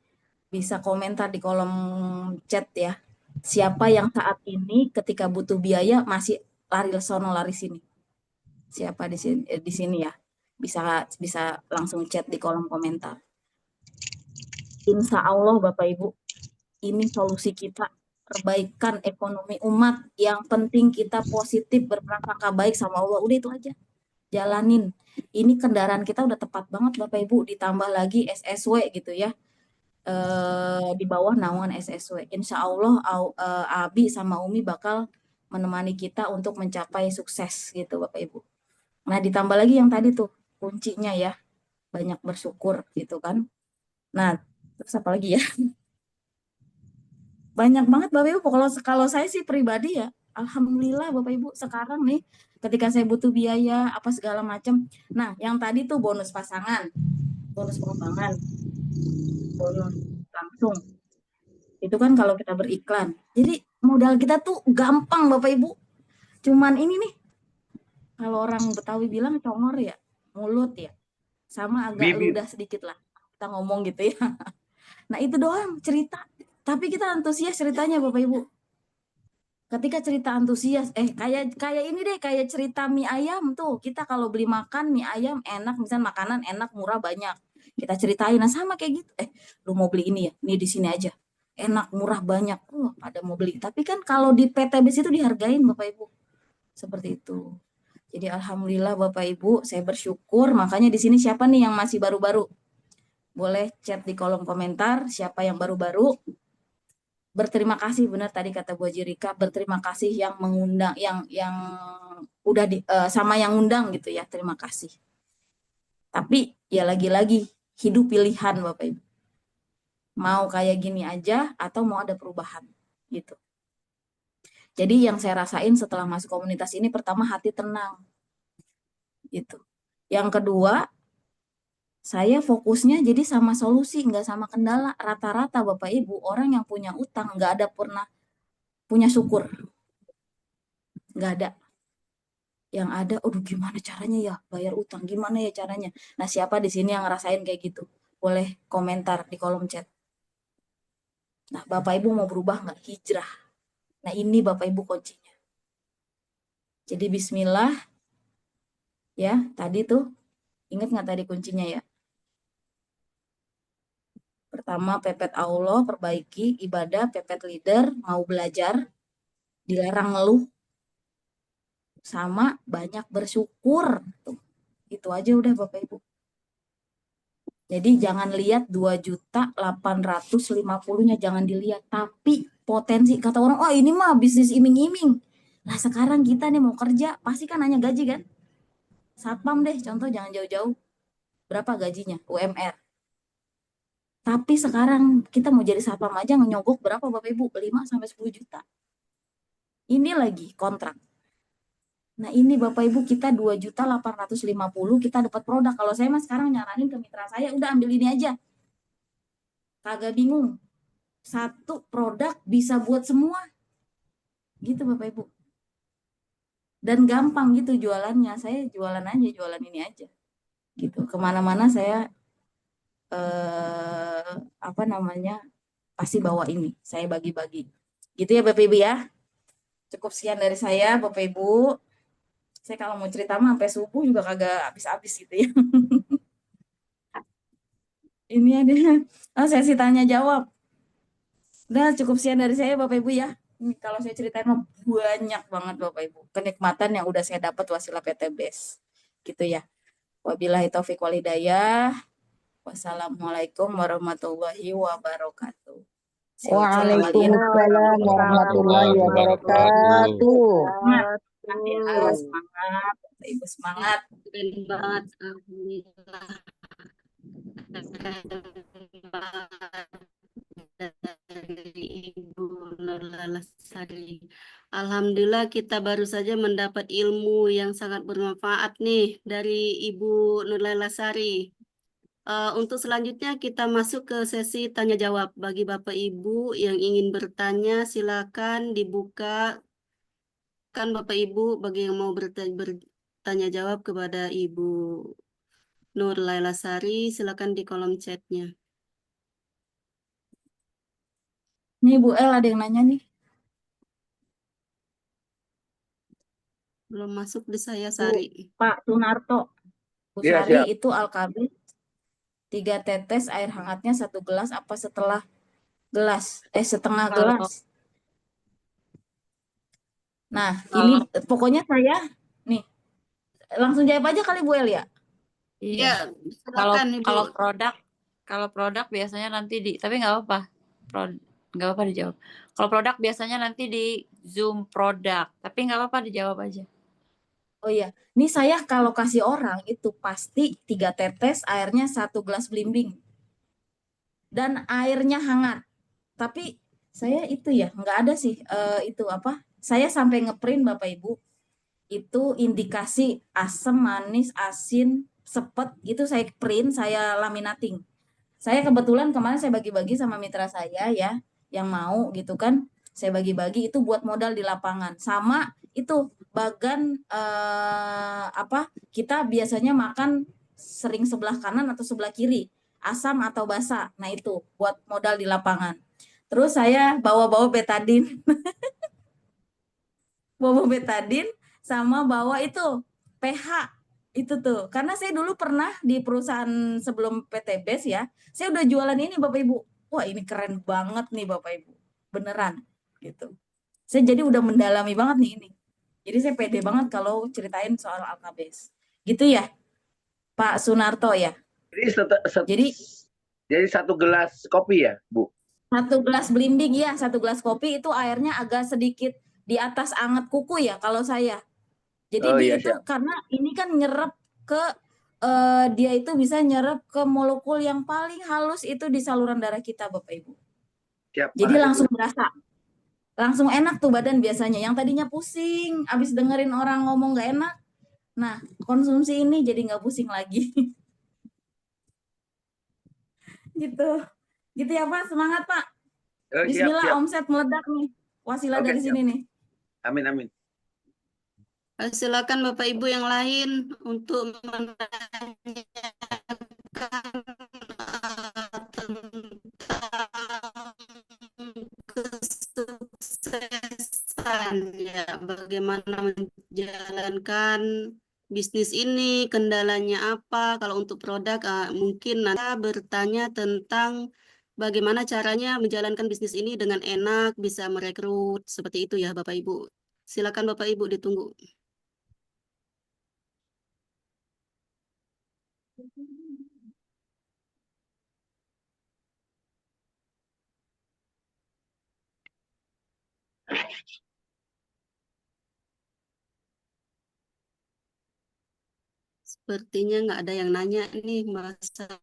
bisa komentar di kolom chat ya. Siapa yang saat ini ketika butuh biaya masih lari sono lari sini? Siapa di sini ya, bisa langsung chat di kolom komentar. Insya Allah Bapak Ibu, ini solusi kita, perbaikan ekonomi umat. Yang penting kita positif, berprasangka baik sama Allah, udah itu aja, jalanin. Ini kendaraan kita udah tepat banget Bapak Ibu, ditambah lagi SSW gitu ya, di bawah naungan SSW. Insya Allah Abi sama Umi bakal menemani kita untuk mencapai sukses gitu Bapak Ibu. Nah, ditambah lagi yang tadi tuh kuncinya ya, banyak bersyukur gitu kan. Nah, terus apa lagi ya? Banyak banget Bapak Ibu. Kalau saya sih pribadi ya, alhamdulillah Bapak Ibu sekarang nih ketika saya butuh biaya apa segala macam. Nah, yang tadi tuh bonus pasangan, bonus pengembangan, bonus langsung. Itu kan kalau kita beriklan. Jadi modal kita tuh gampang Bapak Ibu. Cuman ini nih, kalau orang Betawi bilang congor ya, mulut ya, sama agak Bibir. ludah sedikit lah kita ngomong gitu ya. Nah itu doang cerita, tapi kita antusias ceritanya Bapak Ibu. Ketika cerita antusias, kayak ini deh, kayak cerita mie ayam tuh, kita kalau beli makan mie ayam enak, misalnya makanan enak murah banyak, kita ceritain. Nah sama kayak gitu, lu mau beli ini ya, ini di sini aja, enak murah banyak, pada mau beli. Tapi kan kalau di PTBS itu dihargain Bapak Ibu, seperti itu. Jadi alhamdulillah Bapak Ibu, saya bersyukur. Makanya di sini siapa nih yang masih baru-baru? Boleh chat di kolom komentar siapa yang baru-baru. Berterima kasih, benar tadi kata Bu Haji Rika, berterima kasih yang mengundang, yang udah sama yang undang gitu ya. Terima kasih. Tapi ya lagi-lagi hidup pilihan Bapak Ibu. Mau kayak gini aja atau mau ada perubahan gitu. Jadi yang saya rasain setelah masuk komunitas ini, pertama hati tenang gitu. Yang kedua, saya fokusnya jadi sama solusi, nggak sama kendala. Rata-rata Bapak Ibu, orang yang punya utang nggak ada pernah punya syukur. Nggak ada. Yang ada, aduh gimana caranya ya bayar utang, gimana ya caranya. Nah, siapa di sini yang ngerasain kayak gitu? Boleh komentar di kolom chat. Nah, Bapak Ibu mau berubah nggak? Hijrah. Nah, ini Bapak Ibu kuncinya. Jadi bismillah, ya tadi tuh, ingat nggak tadi kuncinya ya? Pertama, pepet Allah, perbaiki ibadah, pepet leader, mau belajar, dilarang ngeluh, sama banyak bersyukur. Tuh, itu aja udah Bapak Ibu. Jadi jangan lihat 2.850.000-nya, jangan dilihat. Tapi potensi, kata orang, oh ini mah bisnis iming-iming. Nah sekarang kita nih mau kerja, pasti kan hanya gaji kan? Satpam deh, contoh jangan jauh-jauh. Berapa gajinya? UMR. Tapi sekarang kita mau jadi satpam aja nyogok berapa Bapak Ibu? 5-10 juta. Ini lagi kontrak. Nah ini Bapak Ibu kita 2.850.000 kita dapat produk. Kalau saya mah sekarang nyaranin ke mitra saya, udah ambil ini aja. Kagak bingung. Satu produk bisa buat semua. Gitu Bapak Ibu. Dan gampang gitu jualannya. Saya jualan aja, jualan ini aja. Gitu. Kemana-mana saya pasti bawa ini. Saya bagi-bagi. Gitu ya Bapak Ibu ya. Cukup sekian dari saya Bapak Ibu. Saya kalau mau cerita mah sampai subuh juga kagak habis-habis gitu ya. Ini ada sesi tanya jawab. Udah cukup sekian dari saya Bapak Ibu ya. Ini kalau saya ceritain mah banyak banget Bapak Ibu. Kenikmatan yang udah saya dapat wasilah PTBS. Gitu ya. Wabillahi taufiq wal hidayah. Wassalamualaikum warahmatullahi wabarakatuh. Waalaikumsalam warahmatullahi wabarakatuh. Semangat. Semangat. Bapak Ibu semangat. Keren banget. Alhamdulillah. Dari Ibu Nurlalasari. Alhamdulillah kita baru saja mendapat ilmu yang sangat bermanfaat nih dari Ibu Nurlalasari. Untuk selanjutnya kita masuk ke sesi tanya jawab. Bagi Bapak Ibu yang ingin bertanya silakan dibuka. Kan Bapak Ibu bagi yang mau bertanya jawab kepada Ibu Nurlalasari silakan di kolom chatnya. Nih Bu El ada yang nanya nih. Belum masuk di saya Sari. Pak Sunarto. Bu Iya, Sari siap. itu alkabis 3 tetes air hangatnya 1 gelas apa setengah gelas? Setengah Kalau- gelas. Nah, ini pokoknya saya nih langsung jawab aja kali Bu El ya. Iya. Ya, Kalau silakan Ibu. kalau produk biasanya nanti tapi nggak apa-apa. Nggak apa-apa dijawab. Kalau produk biasanya nanti di Zoom produk, tapi nggak apa-apa dijawab aja. Oh iya, ini saya kalau kasih orang itu pasti 3 tetes airnya 1 gelas belimbing dan airnya hangat. Tapi saya itu ya nggak ada sih itu apa? Saya sampai ngeprint Bapak Ibu itu indikasi asam, manis, asin, sepet itu saya print, saya laminating. Saya kebetulan kemarin saya bagi-bagi sama mitra saya ya yang mau gitu kan. Saya bagi-bagi itu buat modal di lapangan. Sama itu bagan kita biasanya makan sering sebelah kanan atau sebelah kiri, asam atau basa. Nah itu buat modal di lapangan. Terus saya bawa-bawa betadin. Bawa betadin sama bawa itu pH itu tuh. Karena saya dulu pernah di perusahaan sebelum PTBS ya, saya udah jualan ini Bapak Ibu. Wah, ini keren banget nih Bapak Ibu. Beneran gitu. Saya jadi udah mendalami banget nih ini. Jadi saya pede banget kalau ceritain soal alkabes. Gitu ya, Pak Sunarto ya. Jadi 1 gelas kopi ya, Bu? 1 gelas belimbing ya, 1 gelas kopi itu airnya agak sedikit di atas anget kuku ya kalau saya. Jadi Oh, iya, itu siap. karena ini kan nyerap ke dia itu bisa nyerap ke molekul yang paling halus itu di saluran darah kita, Bapak Ibu. Siap, Jadi makasih, Bu. langsung berasa, langsung enak tuh badan biasanya. Yang tadinya pusing, abis dengerin orang ngomong nggak enak, nah konsumsi ini jadi nggak pusing lagi. Gitu, gitu ya Pak. Semangat Pak. Oh, siap, Bismillah, siap. omset meledak nih. Wasilah Oke, dari siap. sini nih. Amin, amin. Silakan Bapak Ibu yang lain untuk menanyakan tentang kesuksesan ya, bagaimana menjalankan bisnis ini, kendalanya apa. Kalau untuk produk, mungkin nanti bertanya tentang bagaimana caranya menjalankan bisnis ini dengan enak, bisa merekrut, seperti itu ya Bapak Ibu. Silakan Bapak Ibu, ditunggu. Sepertinya nggak ada yang nanya nih, Mbak Sari.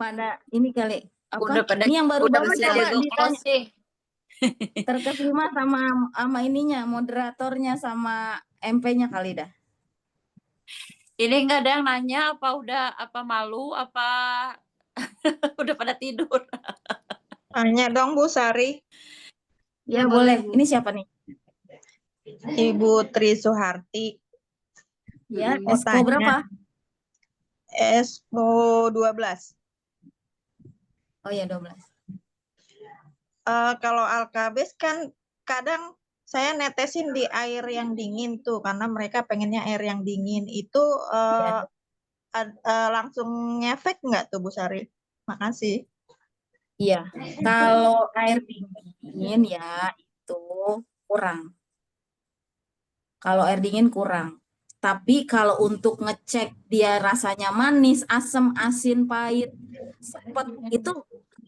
Pada ini kali apa? Udah pada Ini yang udah baru-baru pada coba jago ditanya. closing. Terkesima sama ininya, moderatornya sama MP-nya kali dah. Ini nggak ada yang nanya apa malu apa udah pada tidur. Tanya dong Bu Sari. Ya, boleh, boleh. Bu. Ini siapa nih? Ibu Tri Suharti. Ya, Hmm. Expo tanya. berapa? Expo 12. Oh ya, 12. Kalau Alkabis kan kadang saya netesin di air yang dingin tuh karena mereka pengennya air yang dingin itu Ya. langsung ngefek nggak tuh Bu Sari? Makasih. Iya. Kalau air dingin ya itu kurang. Kalau air dingin kurang. Tapi kalau untuk ngecek dia rasanya manis, asam, asin, pahit, sepet itu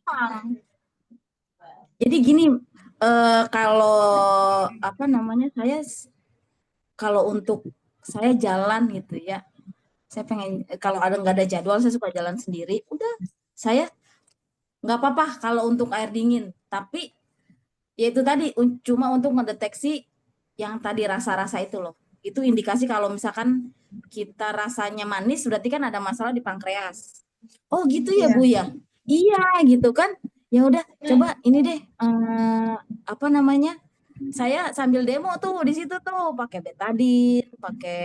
kurang. Jadi gini, kalau apa namanya kalau untuk saya jalan gitu ya, saya pengen kalau nggak ada jadwal saya suka jalan sendiri. Udah, saya nggak apa-apa kalau untuk air dingin. Tapi ya itu tadi cuma untuk mendeteksi yang tadi rasa-rasa itu loh. Itu indikasi kalau misalkan kita rasanya manis berarti kan ada masalah di pankreas. Oh gitu ya Iya. Bu ya. Iya gitu kan. Ya udah coba ini deh apa namanya? Saya sambil demo tuh di situ tuh pakai betadine, pakai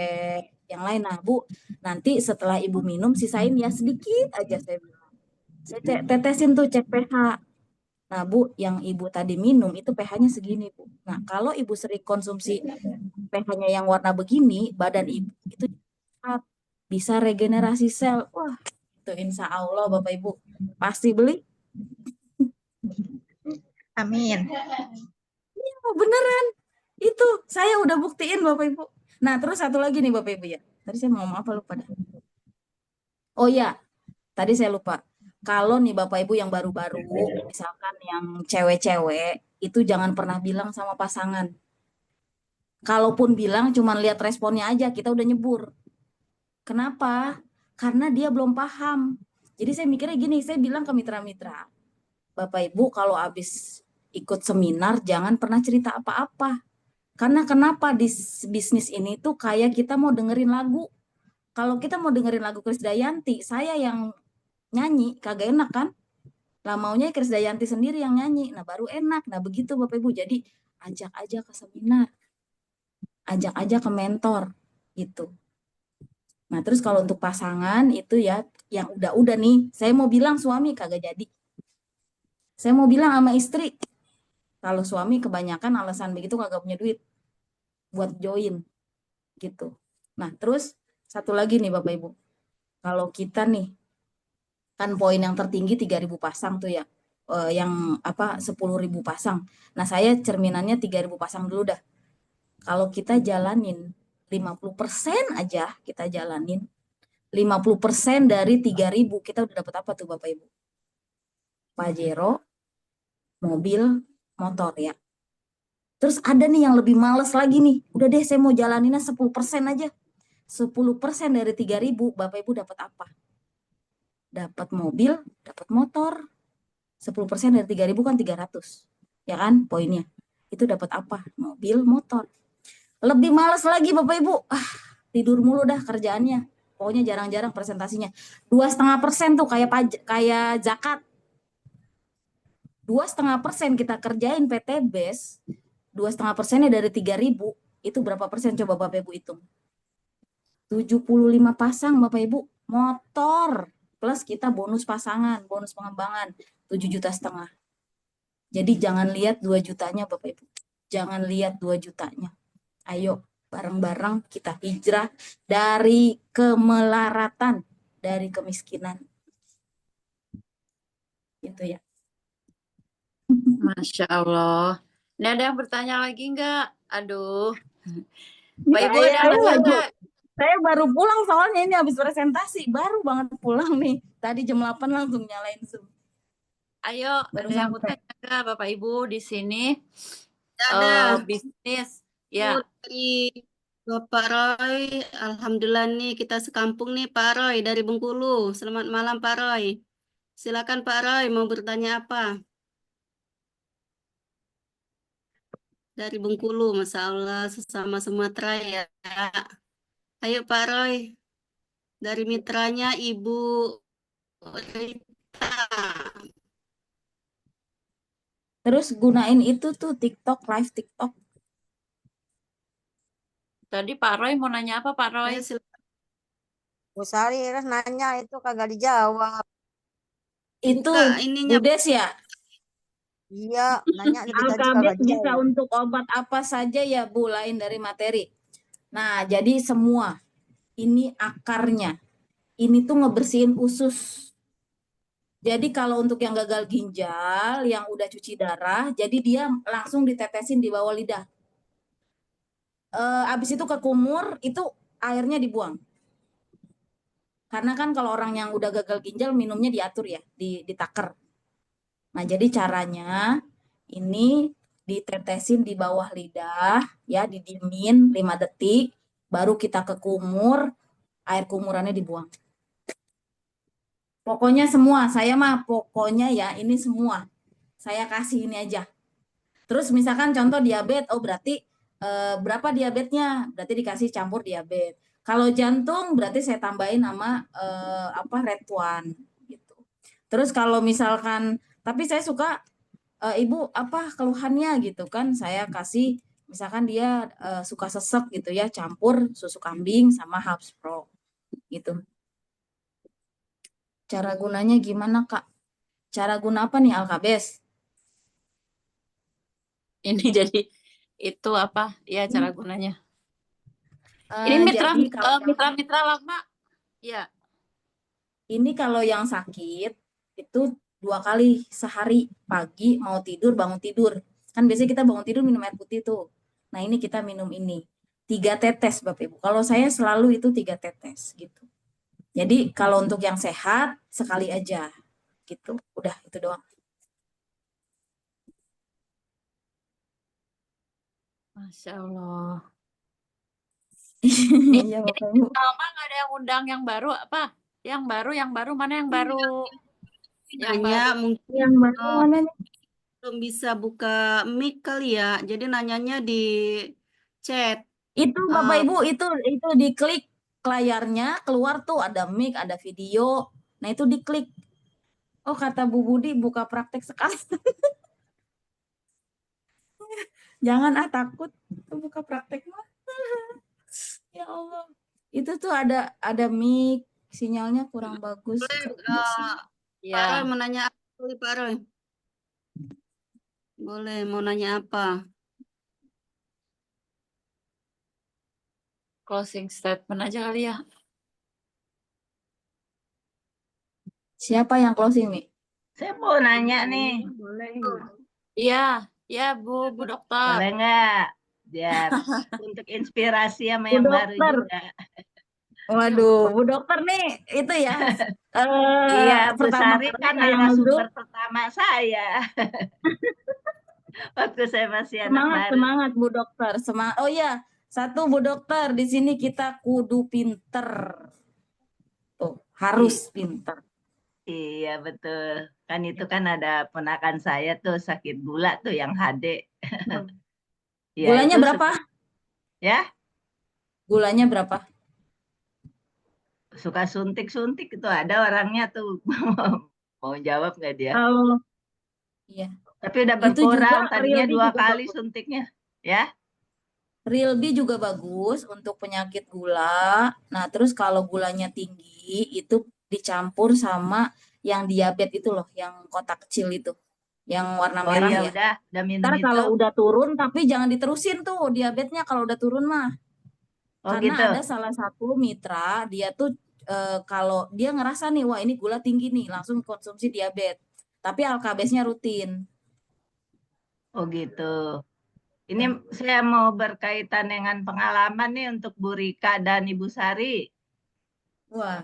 yang lain. Nah, Bu, nanti setelah Ibu minum sisain ya sedikit aja saya bilang. Saya tetesin tuh cek pH. Nah, Bu, yang Ibu tadi minum itu pH-nya segini, Bu. Nah, kalau Ibu sering konsumsi pH-nya yang warna begini, badan Ibu itu cepat bisa regenerasi sel. Wah, itu insya Allah Bapak Ibu pasti beli. Amin. Oh, beneran. Itu saya udah buktiin Bapak Ibu. Nah, terus satu lagi nih Bapak Ibu ya. Tadi saya mau ngomong apa lupa dah. Oh ya, tadi saya lupa. Kalau nih Bapak Ibu yang baru-baru, misalkan yang cewek-cewek, itu jangan pernah bilang sama pasangan. Kalaupun bilang cuman lihat responnya aja, kita udah nyebur. Kenapa? Karena dia belum paham. Jadi saya mikirnya gini, saya bilang ke mitra-mitra, Bapak Ibu kalau habis ikut seminar jangan pernah cerita apa-apa. Karena kenapa di bisnis ini tuh kayak kita mau dengerin lagu. Kalau kita mau dengerin lagu Krisdayanti, saya yang nyanyi, kagak enak kan? Lah maunya Krisdayanti sendiri yang nyanyi, nah baru enak. Nah begitu Bapak Ibu, jadi ajak aja ke seminar, ajak aja ke mentor, gitu. Nah terus kalau untuk pasangan itu ya, yang udah nih, saya mau bilang suami kagak jadi. Saya mau bilang sama istri, kalau suami kebanyakan alasan begitu kagak punya duit buat join, gitu. Nah terus satu lagi nih Bapak Ibu, kalau kita nih, kan poin yang tertinggi 3.000 pasang tuh ya, yang apa 10.000 pasang. Nah saya cerminannya 3.000 pasang dulu dah. Kalau kita jalanin 50% aja kita jalanin, 50% dari 3.000 kita udah dapat apa tuh Bapak Ibu? Pajero, mobil, motor ya. Terus ada nih yang lebih males lagi nih, udah deh saya mau jalaninnya 10% aja. 10% dari 3.000, Bapak Ibu dapat apa? Dapat mobil, dapat motor. 10% dari 3.000 kan 300. Ya kan poinnya. Itu dapat apa? Mobil, motor. Lebih males lagi Bapak Ibu. Tidur mulu dah kerjaannya. Pokoknya jarang-jarang presentasinya. 2,5% tuh kayak zakat. 2,5% kita kerjain PTBes. 2,5%-nya dari 3.000. Itu berapa persen coba Bapak Ibu hitung? 75 pasang Bapak Ibu motor. Plus kita bonus pasangan, bonus pengembangan 7,5 juta. Jadi jangan lihat 2 jutanya Bapak Ibu. Jangan lihat 2 jutanya. Ayo bareng-bareng kita hijrah dari kemelaratan, dari kemiskinan. Gitu ya. Masya Allah. Ini ada yang bertanya lagi nggak? Aduh. Pak Ibu ada yang bertanya? Saya baru pulang soalnya ini habis presentasi. Baru banget pulang nih. Tadi jam 8 langsung nyalain Zoom. Ayo, Baru ada yang sampai. bertanya nggak Bapak Ibu di sini? Ada. Bisnis. Ya. Dari Bapak Roy, alhamdulillah nih kita sekampung nih Pak Roy dari Bengkulu. Selamat malam Pak Roy. Silakan Pak Roy, mau bertanya apa? Dari Bengkulu, Masya Allah, sesama Sumatera ya. Ayo Pak Roy, dari mitranya Ibu Rita. Terus gunain itu tuh TikTok, live TikTok. Tadi Pak Roy mau nanya apa Pak Roy? Ayo silakan. Bu Sari nanya itu kagak dijawab. Itu Buka ininya. Budes ya. Iya, nanya dari tadi Alkabet kagak bisa dijawab. untuk obat apa saja ya Bu, lain dari materi. Nah, jadi semua ini akarnya. Ini tuh ngebersihin usus. Jadi kalau untuk yang gagal ginjal, yang udah cuci darah, jadi dia langsung ditetesin di bawah lidah. Abis itu ke kumur, itu airnya dibuang. Karena kan kalau orang yang udah gagal ginjal minumnya diatur ya, ditaker. Nah, jadi caranya ini ditetesin di bawah lidah, ya, didiemin 5 detik, baru kita ke kumur, air kumurannya dibuang. Pokoknya semua, saya mah pokoknya ya ini semua. Saya kasih ini aja. Terus misalkan contoh diabetes, oh berarti berapa diabetesnya? Berarti dikasih campur diabetes. Kalau jantung berarti saya tambahin sama red one gitu. Terus kalau misalkan, tapi saya suka Ibu apa keluhannya gitu kan, saya kasih misalkan dia suka sesek gitu ya, campur susu kambing sama Hubs Pro gitu. Cara gunanya gimana Kak? Cara guna apa nih Alkabes? Ini jadi itu apa? Ya cara gunanya. Ini mitra lama. Ya. Ini kalau yang sakit itu 2 kali sehari, pagi mau tidur, bangun tidur. Kan biasanya kita bangun tidur minum air putih tuh. Nah ini kita minum ini 3 tetes Bapak Ibu. Kalau saya selalu itu 3 tetes gitu. Jadi kalau untuk yang sehat sekali aja gitu. Udah itu doang. Masya Allah. Iya Bapak Ibu. Lama nggak ada yang undang yang baru apa? Yang baru mana yang baru? Yang Nanya baru. mungkin Yang baru mana nih? belum bisa buka mic kali ya. Jadi nanyanya di chat. Itu Bapak Ibu itu diklik layarnya, keluar tuh ada mic, ada video. Nah itu diklik. Oh kata Bu Budi buka praktek sekali. Jangan takut buka praktek mah. Ya Allah. Itu tuh ada mic, sinyalnya kurang bagus. Boleh, Pak Roy mau nanya apa Pak Roy? Boleh, mau nanya apa? Closing statement aja kali ya. Siapa yang closing nih? Saya mau nanya nih. Boleh. Iya, ya Bu Dokter. Boleh nggak? Biar untuk inspirasi sama Bu yang baru Dokter. juga. Waduh, Bu Dokter nih itu ya. Iya, Bu pertama Sari kali kan yang narasumber masuk. pertama saya. Waktu saya masih anak baru. Semangat Bu Dokter. Oh iya, Satu, Bu Dokter, di sini kita kudu pinter. Tuh, harus pinter. Iya betul. Kan itu kan ada ponakan saya tuh sakit gula tuh yang HD. Ya Gulanya itu berapa? ya Gulanya berapa? suka suntik-suntik itu ada orangnya tuh. Mau jawab nggak dia? Kalau iya, Tapi udah itu juga berkurang. Tadinya Rilby 2 juga kali bagus. suntiknya. Ya. Rilby juga bagus untuk penyakit gula. Nah, terus kalau gulanya tinggi itu dicampur sama yang diabetes itu loh, yang kotak kecil itu, yang warna Oh merah iya ya. udah minum Ntar itu. kalau udah turun, tapi jangan diterusin tuh diabetesnya kalau udah turun mah. Oh Karena gitu. ada salah satu mitra, dia tuh kalau dia ngerasa nih, wah ini gula tinggi nih, langsung konsumsi diabetes. Tapi alkabesnya rutin. Oh gitu. Ini saya mau berkaitan dengan pengalaman nih untuk Bu Rika dan Ibu Sari. Wah,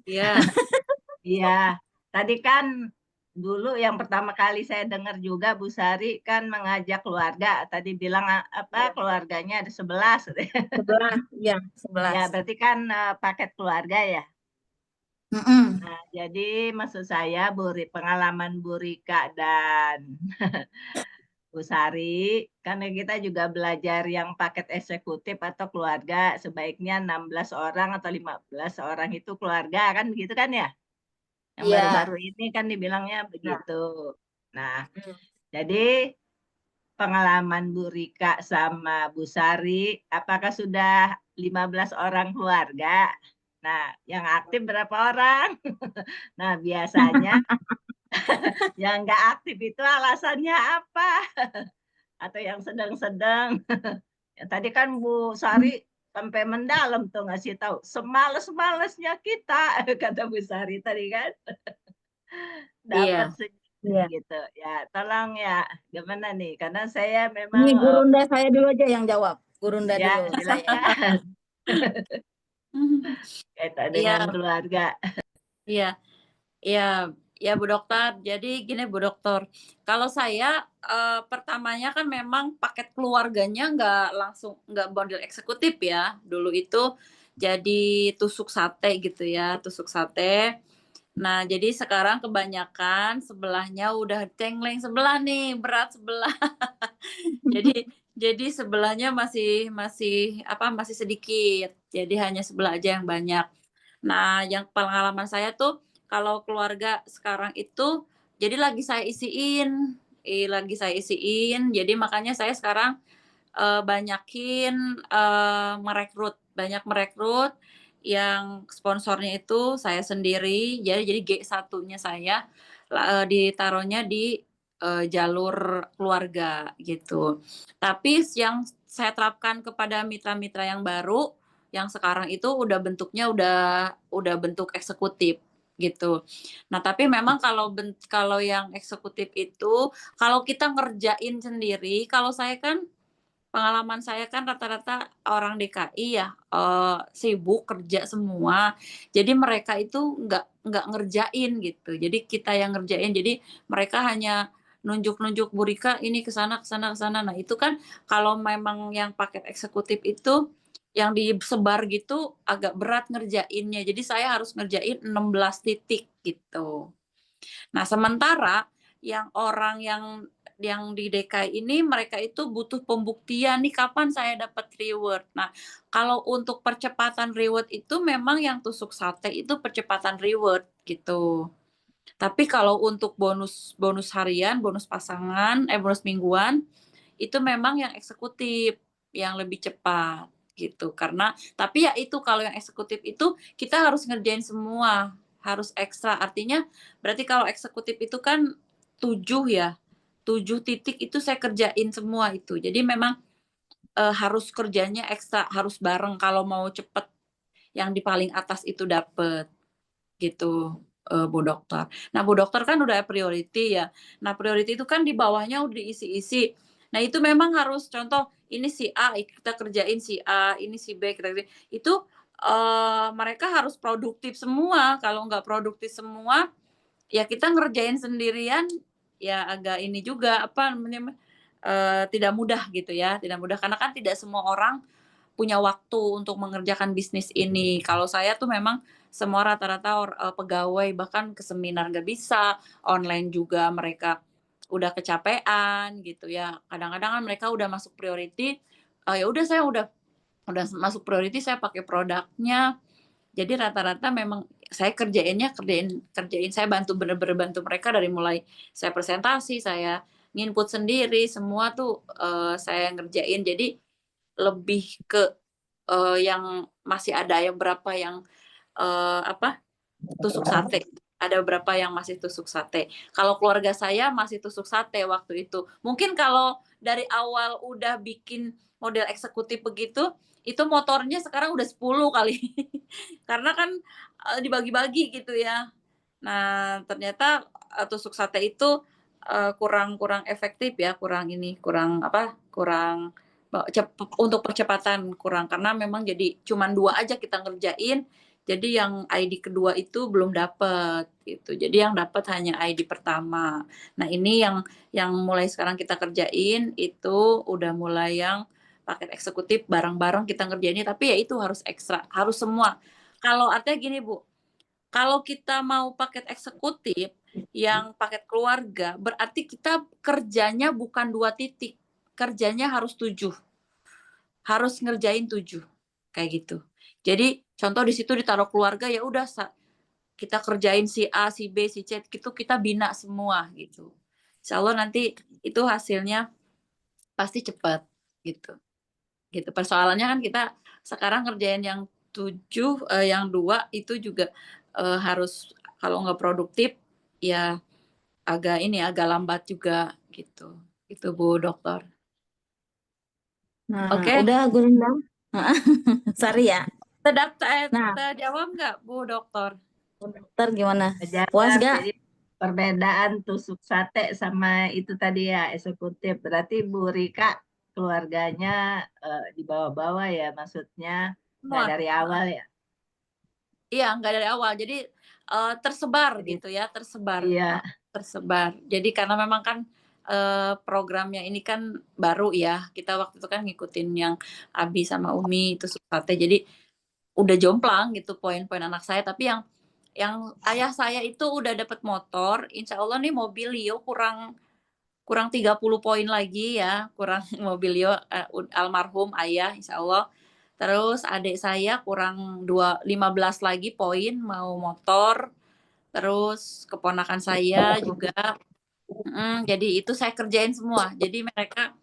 Iya. Iya, tadi kan dulu yang pertama kali saya dengar juga Bu Sari kan mengajak keluarga. Tadi bilang apa keluarganya ada 11. 11, ya, Ya, 11. berarti kan paket keluarga ya. Mm-mm. Nah, jadi maksud saya pengalaman Bu Rika dan Bu Sari, karena kita juga belajar yang paket eksekutif atau keluarga sebaiknya 16 orang atau 15 orang itu keluarga kan begitu kan ya? Yang Iya. baru-baru ini kan dibilangnya begitu. Nah, jadi pengalaman Bu Rika sama Bu Sari, apakah sudah 15 orang keluarga? Nah, yang aktif berapa orang? Nah, biasanya yang nggak aktif itu alasannya apa? Atau yang sedang-sedang. Ya, tadi kan Bu Sari sampai mendalam tuh ngasih tahu. Semales-malesnya kita, kata Bu Sari tadi kan. Dapat Iya. Iya. gitu. Ya, tolong ya. Gimana nih? Karena saya Ini memang Gurunda saya dulu aja yang jawab. Gurunda ya dulu. silakan. Kaitan dengan Iya, keluarga. iya, iya, ya Bu Dokter. Jadi gini Bu Dokter, kalau saya pertamanya kan memang paket keluarganya nggak model eksekutif ya. Dulu itu jadi tusuk sate gitu ya, tusuk sate. Nah, jadi sekarang kebanyakan sebelahnya udah cengleng sebelah nih, berat sebelah. Jadi sebelahnya masih masih apa masih sedikit. Jadi hanya sebelah aja yang banyak. Nah, yang pengalaman saya tuh kalau keluarga sekarang itu jadi lagi saya isiin. Jadi makanya saya sekarang banyakin banyak merekrut yang sponsornya itu saya sendiri. Jadi G1-nya saya ditaruhnya di jalur keluarga gitu. Tapi yang saya terapkan kepada mitra-mitra yang baru yang sekarang itu udah bentuknya udah bentuk eksekutif gitu. Nah, tapi memang kalau yang eksekutif itu kalau kita ngerjain sendiri, kalau saya kan pengalaman saya kan rata-rata orang DKI ya sibuk kerja semua. Jadi mereka itu nggak ngerjain gitu. Jadi kita yang ngerjain. Jadi mereka hanya nunjuk-nunjuk Bu Rika ini ke sana ke sana ke sana. Nah, itu kan kalau memang yang paket eksekutif itu yang disebar gitu agak berat ngerjainnya. Jadi saya harus ngerjain 16 titik gitu. Nah, sementara yang orang yang di DKI ini mereka itu butuh pembuktian nih kapan saya dapat reward. Nah, kalau untuk percepatan reward itu memang yang tusuk sate itu percepatan reward gitu. Tapi kalau untuk bonus bonus harian, bonus pasangan, bonus mingguan itu memang yang eksekutif yang lebih cepat gitu. Karena tapi ya itu kalau yang eksekutif itu kita harus ngerjain semua, harus ekstra. Artinya berarti kalau eksekutif itu kan 7 ya. 7 titik itu saya kerjain semua itu. Jadi memang harus kerjanya ekstra, harus bareng kalau mau cepet yang di paling atas itu dapet gitu. Bu Dokter. Nah, Bu Dokter kan udah priority ya. Nah, priority itu kan di bawahnya udah diisi-isi. Nah, itu memang harus contoh ini si A kita kerjain si A, ini si B kita kerjain. Itu mereka harus produktif semua. Kalau nggak produktif semua, ya kita ngerjain sendirian ya agak ini juga apa namanya tidak mudah gitu ya, tidak mudah karena kan tidak semua orang punya waktu untuk mengerjakan bisnis ini. Kalau saya tuh memang semua rata-rata pegawai, bahkan ke seminar nggak bisa, online juga mereka udah kecapean gitu ya. Kadang-kadang kan mereka udah masuk priority, ya udah saya udah masuk priority, saya pakai produknya. Jadi rata-rata memang saya kerjain saya bener-bener bantu mereka dari mulai saya presentasi, saya nginput sendiri, semua tuh saya ngerjain. Jadi lebih ke yang masih ada yang berapa yang tusuk sate. Ada beberapa yang masih tusuk sate. Kalau keluarga saya masih tusuk sate waktu itu. Mungkin kalau dari awal udah bikin model eksekutif begitu, itu motornya sekarang udah 10 kali. Karena kan dibagi-bagi gitu ya. Nah, ternyata tusuk sate itu kurang efektif ya, kurang untuk percepatan kurang, karena memang jadi cuman 2 aja kita ngerjain. Jadi yang ID kedua itu belum dapet gitu. Jadi yang dapat hanya ID pertama. Nah, ini yang mulai sekarang kita kerjain itu udah mulai yang paket eksekutif bareng-bareng kita ngerjainnya, tapi ya itu harus ekstra, harus semua. Kalau artinya gini, Bu, kalau kita mau paket eksekutif yang paket keluarga, berarti kita kerjanya bukan 2 titik, kerjanya harus 7. Harus ngerjain 7, kayak gitu. Jadi contoh di situ ditaruh keluarga, ya udah kita kerjain si A, si B, si C, gitu kita bina semua gitu. Insya Allah nanti itu hasilnya pasti cepat gitu. Gitu. Persoalannya kan kita sekarang ngerjain yang 7, yang 2 itu juga harus, kalau nggak produktif ya agak lambat juga gitu. Itu Bu Dokter. Nah, Oke. udah Gurindam. Sorry ya. Nah, Terjawab nggak Bu Dokter? Bu Dokter gimana? Jawab. Puas gak? Jadi perbedaan tusuk sate sama itu tadi ya eksekutif. Berarti Bu Rika keluarganya di bawah-bawah ya, maksudnya nggak Semua. dari awal ya. Iya, nggak dari awal. Jadi tersebar Jadi, gitu ya, tersebar. iya. Tersebar. Jadi karena memang kan programnya ini kan baru ya. Kita waktu itu kan ngikutin yang Abi sama Umi itu sate. Jadi udah jomplang gitu poin-poin anak saya. Tapi yang ayah saya itu udah dapat motor. Insya Allah nih Mobilio kurang 30 poin lagi ya. Kurang Mobilio almarhum ayah, insya Allah. Terus adik saya kurang 15 lagi poin mau motor. Terus keponakan saya juga. Jadi itu saya kerjain semua. Jadi mereka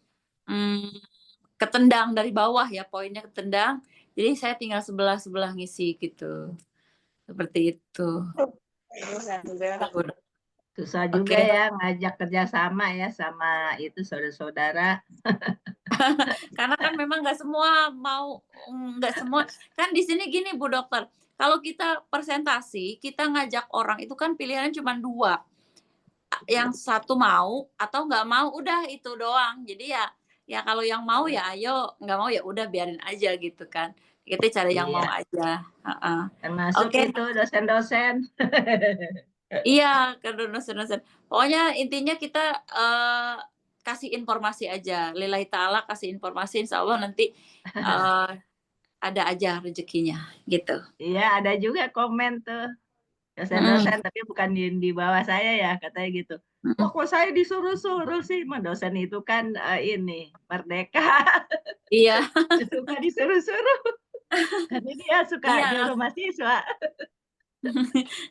ketendang dari bawah ya, poinnya ketendang. Jadi saya tinggal sebelah ngisi gitu. Seperti itu. Susah juga ya ngajak kerjasama ya sama itu saudara-saudara. Karena kan memang nggak semua kan di sini gini Bu Dokter, kalau kita presentasi kita ngajak orang itu kan pilihannya cuma 2, yang satu mau atau nggak mau, udah itu doang. Jadi ya kalau yang mau ya ayo, nggak mau ya udah biarin aja gitu kan, kita cari yang mau aja. Termasuk Oke. itu dosen-dosen. Iya, ke dosen-dosen. Pokoknya intinya kita kasih informasi aja. Lillahi ta'ala kasih informasi, insya Allah nanti ada aja rezekinya gitu. Iya, ada juga komen tuh dosen-dosen, tapi bukan di bawah saya ya, katanya gitu. Kok saya disuruh-suruh sih? Dosen itu kan ini merdeka. Iya. Suka disuruh-suruh. Karena dia suka nyuruh mahasiswa.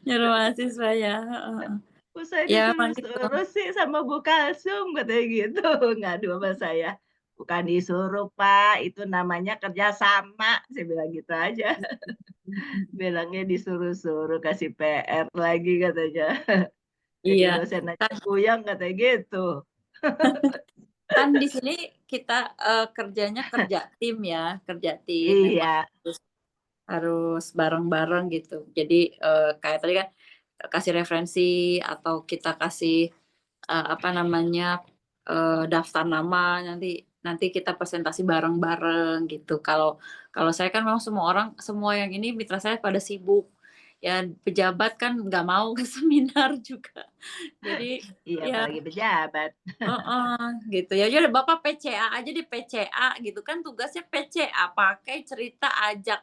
Nyuruh mahasiswa ya. Saya disuruh-suruh sih sama Bu Kalsum, katanya gitu. Ngadu sama saya. Bukan disuruh Pak, itu namanya kerjasama. Saya bilang gitu aja. Bilangnya disuruh-suruh, kasih PR lagi katanya. Jadi dosen aja puyeng katanya gitu. Kan di sini kita kerjanya kerja tim ya, kerja tim. Iya. Harus bareng-bareng gitu. Jadi kayak tadi kan kasih referensi atau kita kasih daftar nama, nanti kita presentasi bareng-bareng gitu. Kalau saya kan memang semua yang ini mitra saya pada sibuk. Ya pejabat kan nggak mau ke seminar juga. Jadi Iya, ya apalagi pejabat. gitu ya. Jadi Bapak PCA aja di PCA gitu kan, tugasnya PCA, pakai cerita, ajak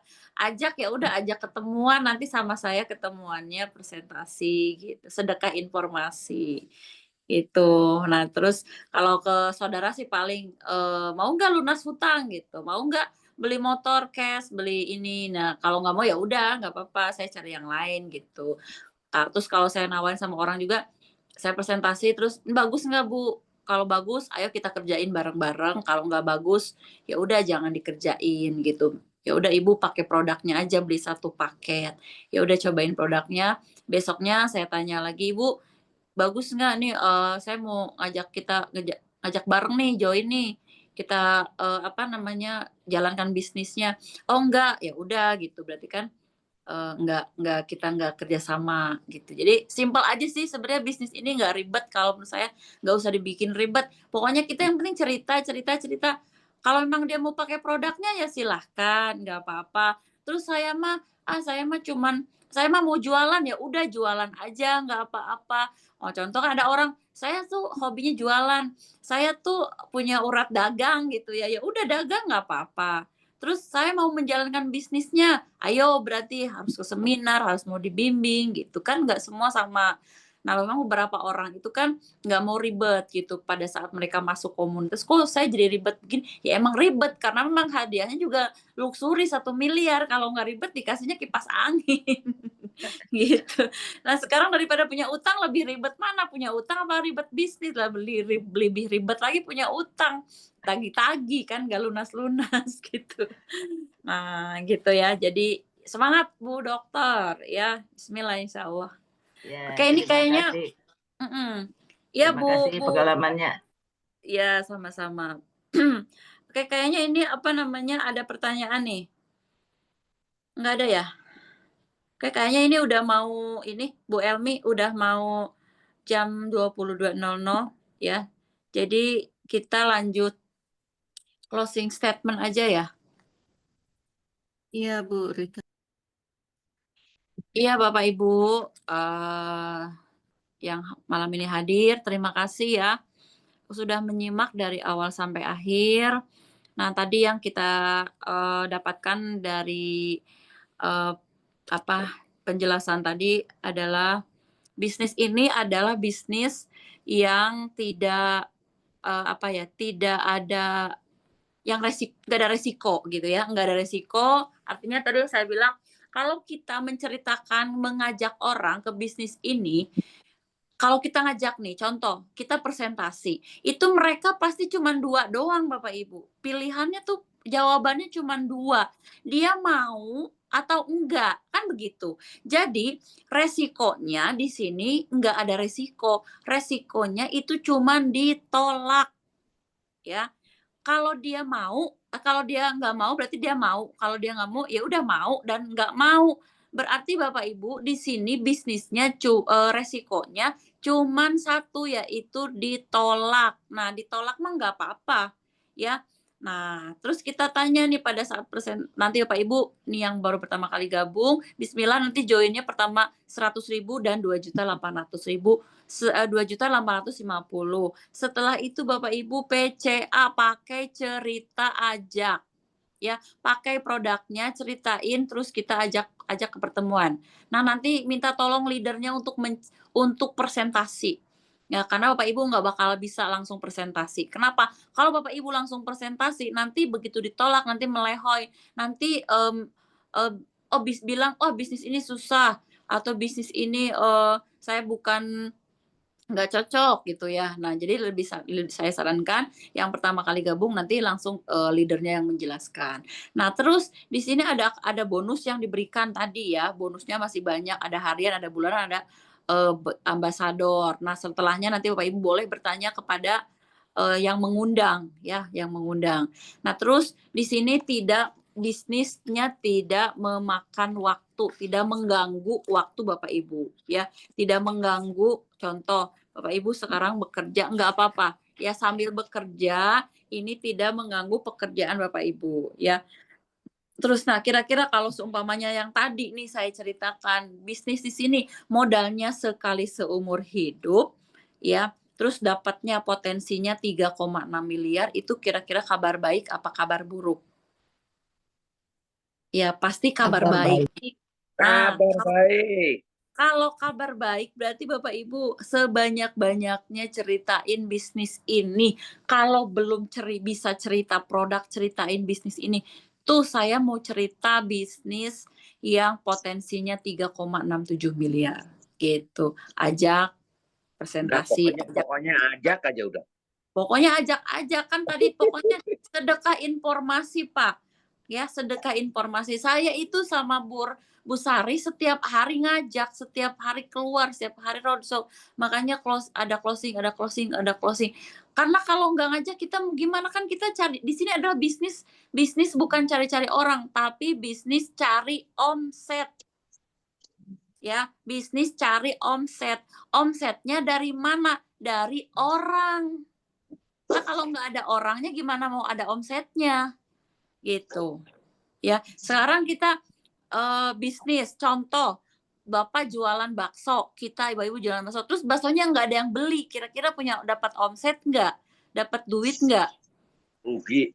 ya udah, ajak ketemuan, nanti sama saya ketemuannya presentasi gitu, sedekah informasi gitu. Nah terus kalau ke saudara sih paling mau nggak lunas hutang gitu, mau nggak beli motor cash, beli ini. Nah kalau nggak mau ya udah nggak apa-apa, saya cari yang lain gitu. Terus kalau saya nawarin sama orang juga, saya presentasi terus, "Bagus nggak Bu?" Kalau bagus, ayo kita kerjain bareng-bareng. Kalau nggak bagus, ya udah jangan dikerjain gitu. Ya udah Ibu pakai produknya aja, beli 1 paket. Ya udah cobain produknya. Besoknya saya tanya lagi, "Ibu, bagus nggak nih? Saya mau ngajak bareng nih, join nih. Kita apa namanya, jalankan bisnisnya." "Oh enggak." Ya udah gitu. Berarti kan kita nggak kerjasama gitu. Jadi simpel aja sih sebenarnya, bisnis ini nggak ribet, kalau menurut saya nggak usah dibikin ribet. Pokoknya kita yang penting cerita cerita cerita. Kalau memang dia mau pakai produknya ya silahkan, nggak apa-apa. Terus saya mah mau jualan, ya udah jualan aja, nggak apa-apa. Oh contoh kan ada orang, saya tuh hobinya jualan, saya tuh punya urat dagang gitu ya, ya udah dagang nggak apa-apa. Terus saya mau menjalankan bisnisnya, ayo berarti harus ke seminar, harus mau dibimbing gitu kan, nggak semua sama. Nah memang beberapa orang itu kan nggak mau ribet gitu pada saat mereka masuk komunitas, kok saya jadi ribet begini, ya emang ribet karena memang hadiahnya juga luxury 1 miliar, kalau nggak ribet dikasihnya kipas angin gitu. Nah sekarang daripada punya utang, lebih ribet mana, punya utang apa ribet bisnis lah, lebih ribet lagi punya utang, tagih-tagih kan nggak lunas-lunas gitu. Nah gitu ya, jadi semangat Bu Dokter ya, bismillah insyaallah. Ya, Oke ini terima kayaknya kasih. ya Terima kasih pengalamannya. ya sama-sama. Oke kayaknya ini apa namanya, ada pertanyaan nih, nggak ada ya? Oke kayaknya ini udah mau ini Bu Elmi, udah mau jam 22.00 ya. Jadi kita lanjut closing statement aja ya. Iya Bu Rika. Iya Bapak Ibu yang malam ini hadir, terima kasih ya sudah menyimak dari awal sampai akhir. Nah tadi yang kita dapatkan dari eh, apa penjelasan tadi adalah, bisnis ini adalah bisnis yang tidak apa ya, tidak ada nggak ada resiko gitu ya, nggak ada resiko. Artinya tadi saya bilang, kalau kita menceritakan, mengajak orang ke bisnis ini, kalau kita ngajak nih, contoh, kita presentasi, itu mereka pasti cuma 2 doang Bapak Ibu. Pilihannya tuh jawabannya cuma 2, dia mau atau enggak, kan begitu. Jadi resikonya di sini nggak ada resiko, resikonya itu cuma ditolak ya. Kalau dia mau, kalau dia nggak mau berarti dia mau, kalau dia nggak mau, ya udah mau dan nggak mau. Berarti Bapak Ibu di sini bisnisnya resikonya cuman 1, yaitu ditolak. Nah ditolak mah nggak apa-apa ya. Nah terus kita tanya nih pada saat nanti Bapak Ibu nih yang baru pertama kali gabung, bismillah nanti joinnya pertama 100.000 dan 2.800.000, 2.850.000. Setelah itu Bapak Ibu PCA, pakai cerita ajak ya, pakai produknya, ceritain, terus kita ajak ke pertemuan. Nah nanti minta tolong leadernya untuk presentasi ya, karena Bapak Ibu nggak bakal bisa langsung presentasi. Kenapa? Kalau Bapak Ibu langsung presentasi, nanti begitu ditolak, nanti melehoi, nanti bilang, oh bisnis ini susah, atau bisnis ini saya bukan nggak cocok gitu ya. Nah, jadi saya sarankan yang pertama kali gabung nanti langsung leadernya yang menjelaskan. Nah, terus di sini ada bonus yang diberikan tadi ya. Bonusnya masih banyak, ada harian, ada bulanan, ada ambasador. Nah, setelahnya nanti Bapak Ibu boleh bertanya kepada yang mengundang ya, yang mengundang. Nah, terus di sini bisnisnya tidak memakan waktu, tidak mengganggu waktu Bapak Ibu ya, tidak mengganggu. Contoh, Bapak Ibu sekarang bekerja, nggak apa-apa ya, sambil bekerja ini tidak mengganggu pekerjaan Bapak Ibu ya. Terus nah kira-kira kalau seumpamanya yang tadi nih saya ceritakan, bisnis di sini modalnya sekali seumur hidup ya, terus dapatnya potensinya 3,6 miliar, itu kira-kira kabar baik apa kabar buruk? Ya pasti kabar baik. Nah, Kabar baik. kalau kabar baik berarti Bapak Ibu sebanyak-banyaknya ceritain bisnis ini. Kalau belum bisa cerita produk, ceritain bisnis ini. Tuh saya mau cerita bisnis yang potensinya 3,67 miliar gitu. Ajak Udah, presentasi, pokoknya ajak aja udah. pokoknya ajak aja kan tadi pokoknya sedekah informasi Pak. Ya, sedekah informasi. Saya itu sama Bu Sari setiap hari ngajak, setiap hari keluar, setiap hari roadshow. Makanya ada closing. Karena kalau nggak ngajak kita gimana, kan kita cari di sini adalah bisnis bukan cari-cari orang, tapi bisnis cari omset. Ya, bisnis cari omset. Omsetnya dari mana? Dari orang. Nah, kalau nggak ada orangnya gimana mau ada omsetnya? Gitu. Ya, sekarang kita bisnis, contoh Bapak jualan bakso, kita ibu-ibu jualan bakso, terus baksonya nggak ada yang beli, kira-kira dapat omset nggak? Dapat duit nggak? Rugi.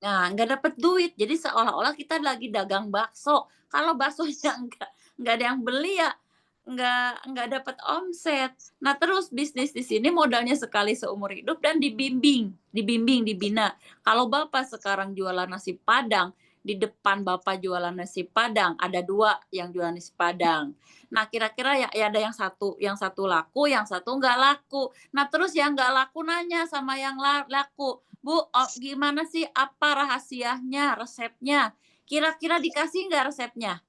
Nah, nggak dapat duit, jadi seolah-olah kita lagi dagang bakso. Kalau baksonya nggak ada yang beli ya nggak dapat omset. Nah, terus bisnis di sini modalnya sekali seumur hidup dan dibimbing, dibina. Kalau Bapak sekarang jualan nasi Padang, di depan Bapak jualan nasi Padang, ada 2 yang jualan nasi Padang. Nah, kira-kira ya ada yang satu laku, yang satu nggak laku. Nah, terus yang nggak laku nanya sama yang laku, Bu, gimana sih, apa rahasianya, resepnya? Kira-kira dikasih nggak resepnya?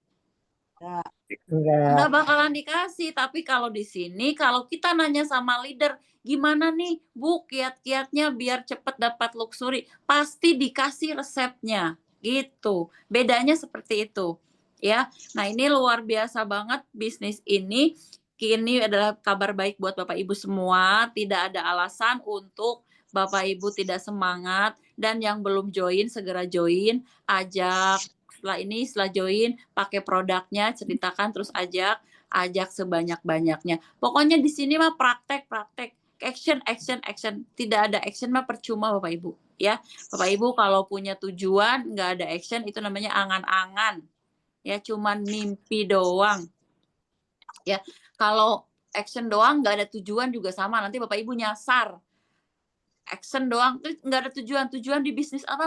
Nggak bakalan dikasih. Tapi kalau di sini, kalau kita nanya sama leader, gimana nih Bu kiat-kiatnya biar cepat dapat luxury, pasti dikasih resepnya gitu. Bedanya seperti itu ya. Nah, ini luar biasa banget bisnis ini. Kini adalah kabar baik buat Bapak Ibu semua, tidak ada alasan untuk Bapak Ibu tidak semangat, dan yang belum join segera join, ajak setelah join pakai produknya, ceritakan, terus ajak sebanyak-banyaknya. Pokoknya di sini mah praktek, action. Tidak ada action mah percuma Bapak Ibu ya. Bapak Ibu kalau punya tujuan nggak ada action, itu namanya angan-angan ya, cuman mimpi doang ya. Kalau action doang nggak ada tujuan juga sama, nanti Bapak Ibu nyasar. Action doang terus nggak ada tujuan di bisnis apa,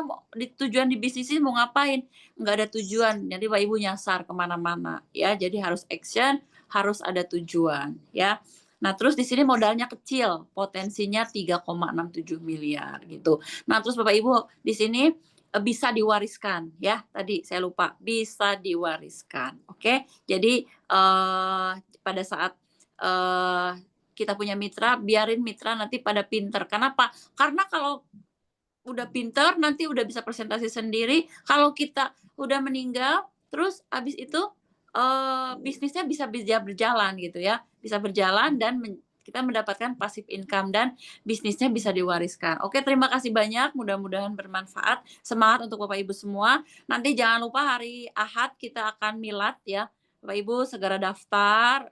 tujuan di bisnis ini mau ngapain, nggak ada tujuan, jadi Pak Ibu nyasar kemana-mana ya. Jadi harus action, harus ada tujuan ya. Nah, terus di sini modalnya kecil, potensinya 3,67 miliar gitu. Nah, terus Bapak Ibu di sini bisa diwariskan ya, tadi saya lupa, bisa diwariskan. Oke, jadi pada saat kita punya mitra, biarin mitra nanti pada pinter. Kenapa? Karena kalau udah pinter, nanti udah bisa presentasi sendiri. Kalau kita udah meninggal, terus habis itu bisnisnya bisa berjalan gitu ya. Bisa berjalan dan kita mendapatkan passive income dan bisnisnya bisa diwariskan. Oke, terima kasih banyak. Mudah-mudahan bermanfaat. Semangat untuk Bapak Ibu semua. Nanti jangan lupa hari Ahad kita akan milad ya. Bapak Ibu segera daftar.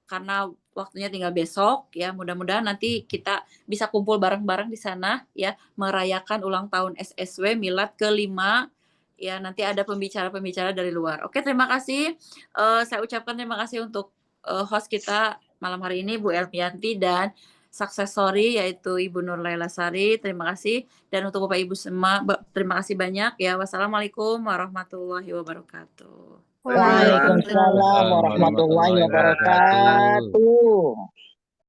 Karena waktunya tinggal besok ya, mudah-mudahan nanti kita bisa kumpul bareng-bareng di sana ya, merayakan ulang tahun SSW milad ke-5 ya. Nanti ada pembicara-pembicara dari luar. Oke, terima kasih. Saya ucapkan terima kasih untuk host kita malam hari ini Bu Elmianti dan success story yaitu Ibu Nur Laila Sari. Terima kasih, dan untuk Bapak Ibu semua terima kasih banyak ya. Wassalamualaikum warahmatullahi wabarakatuh. Waalaikumsalam warahmatullahi wabarakatuh.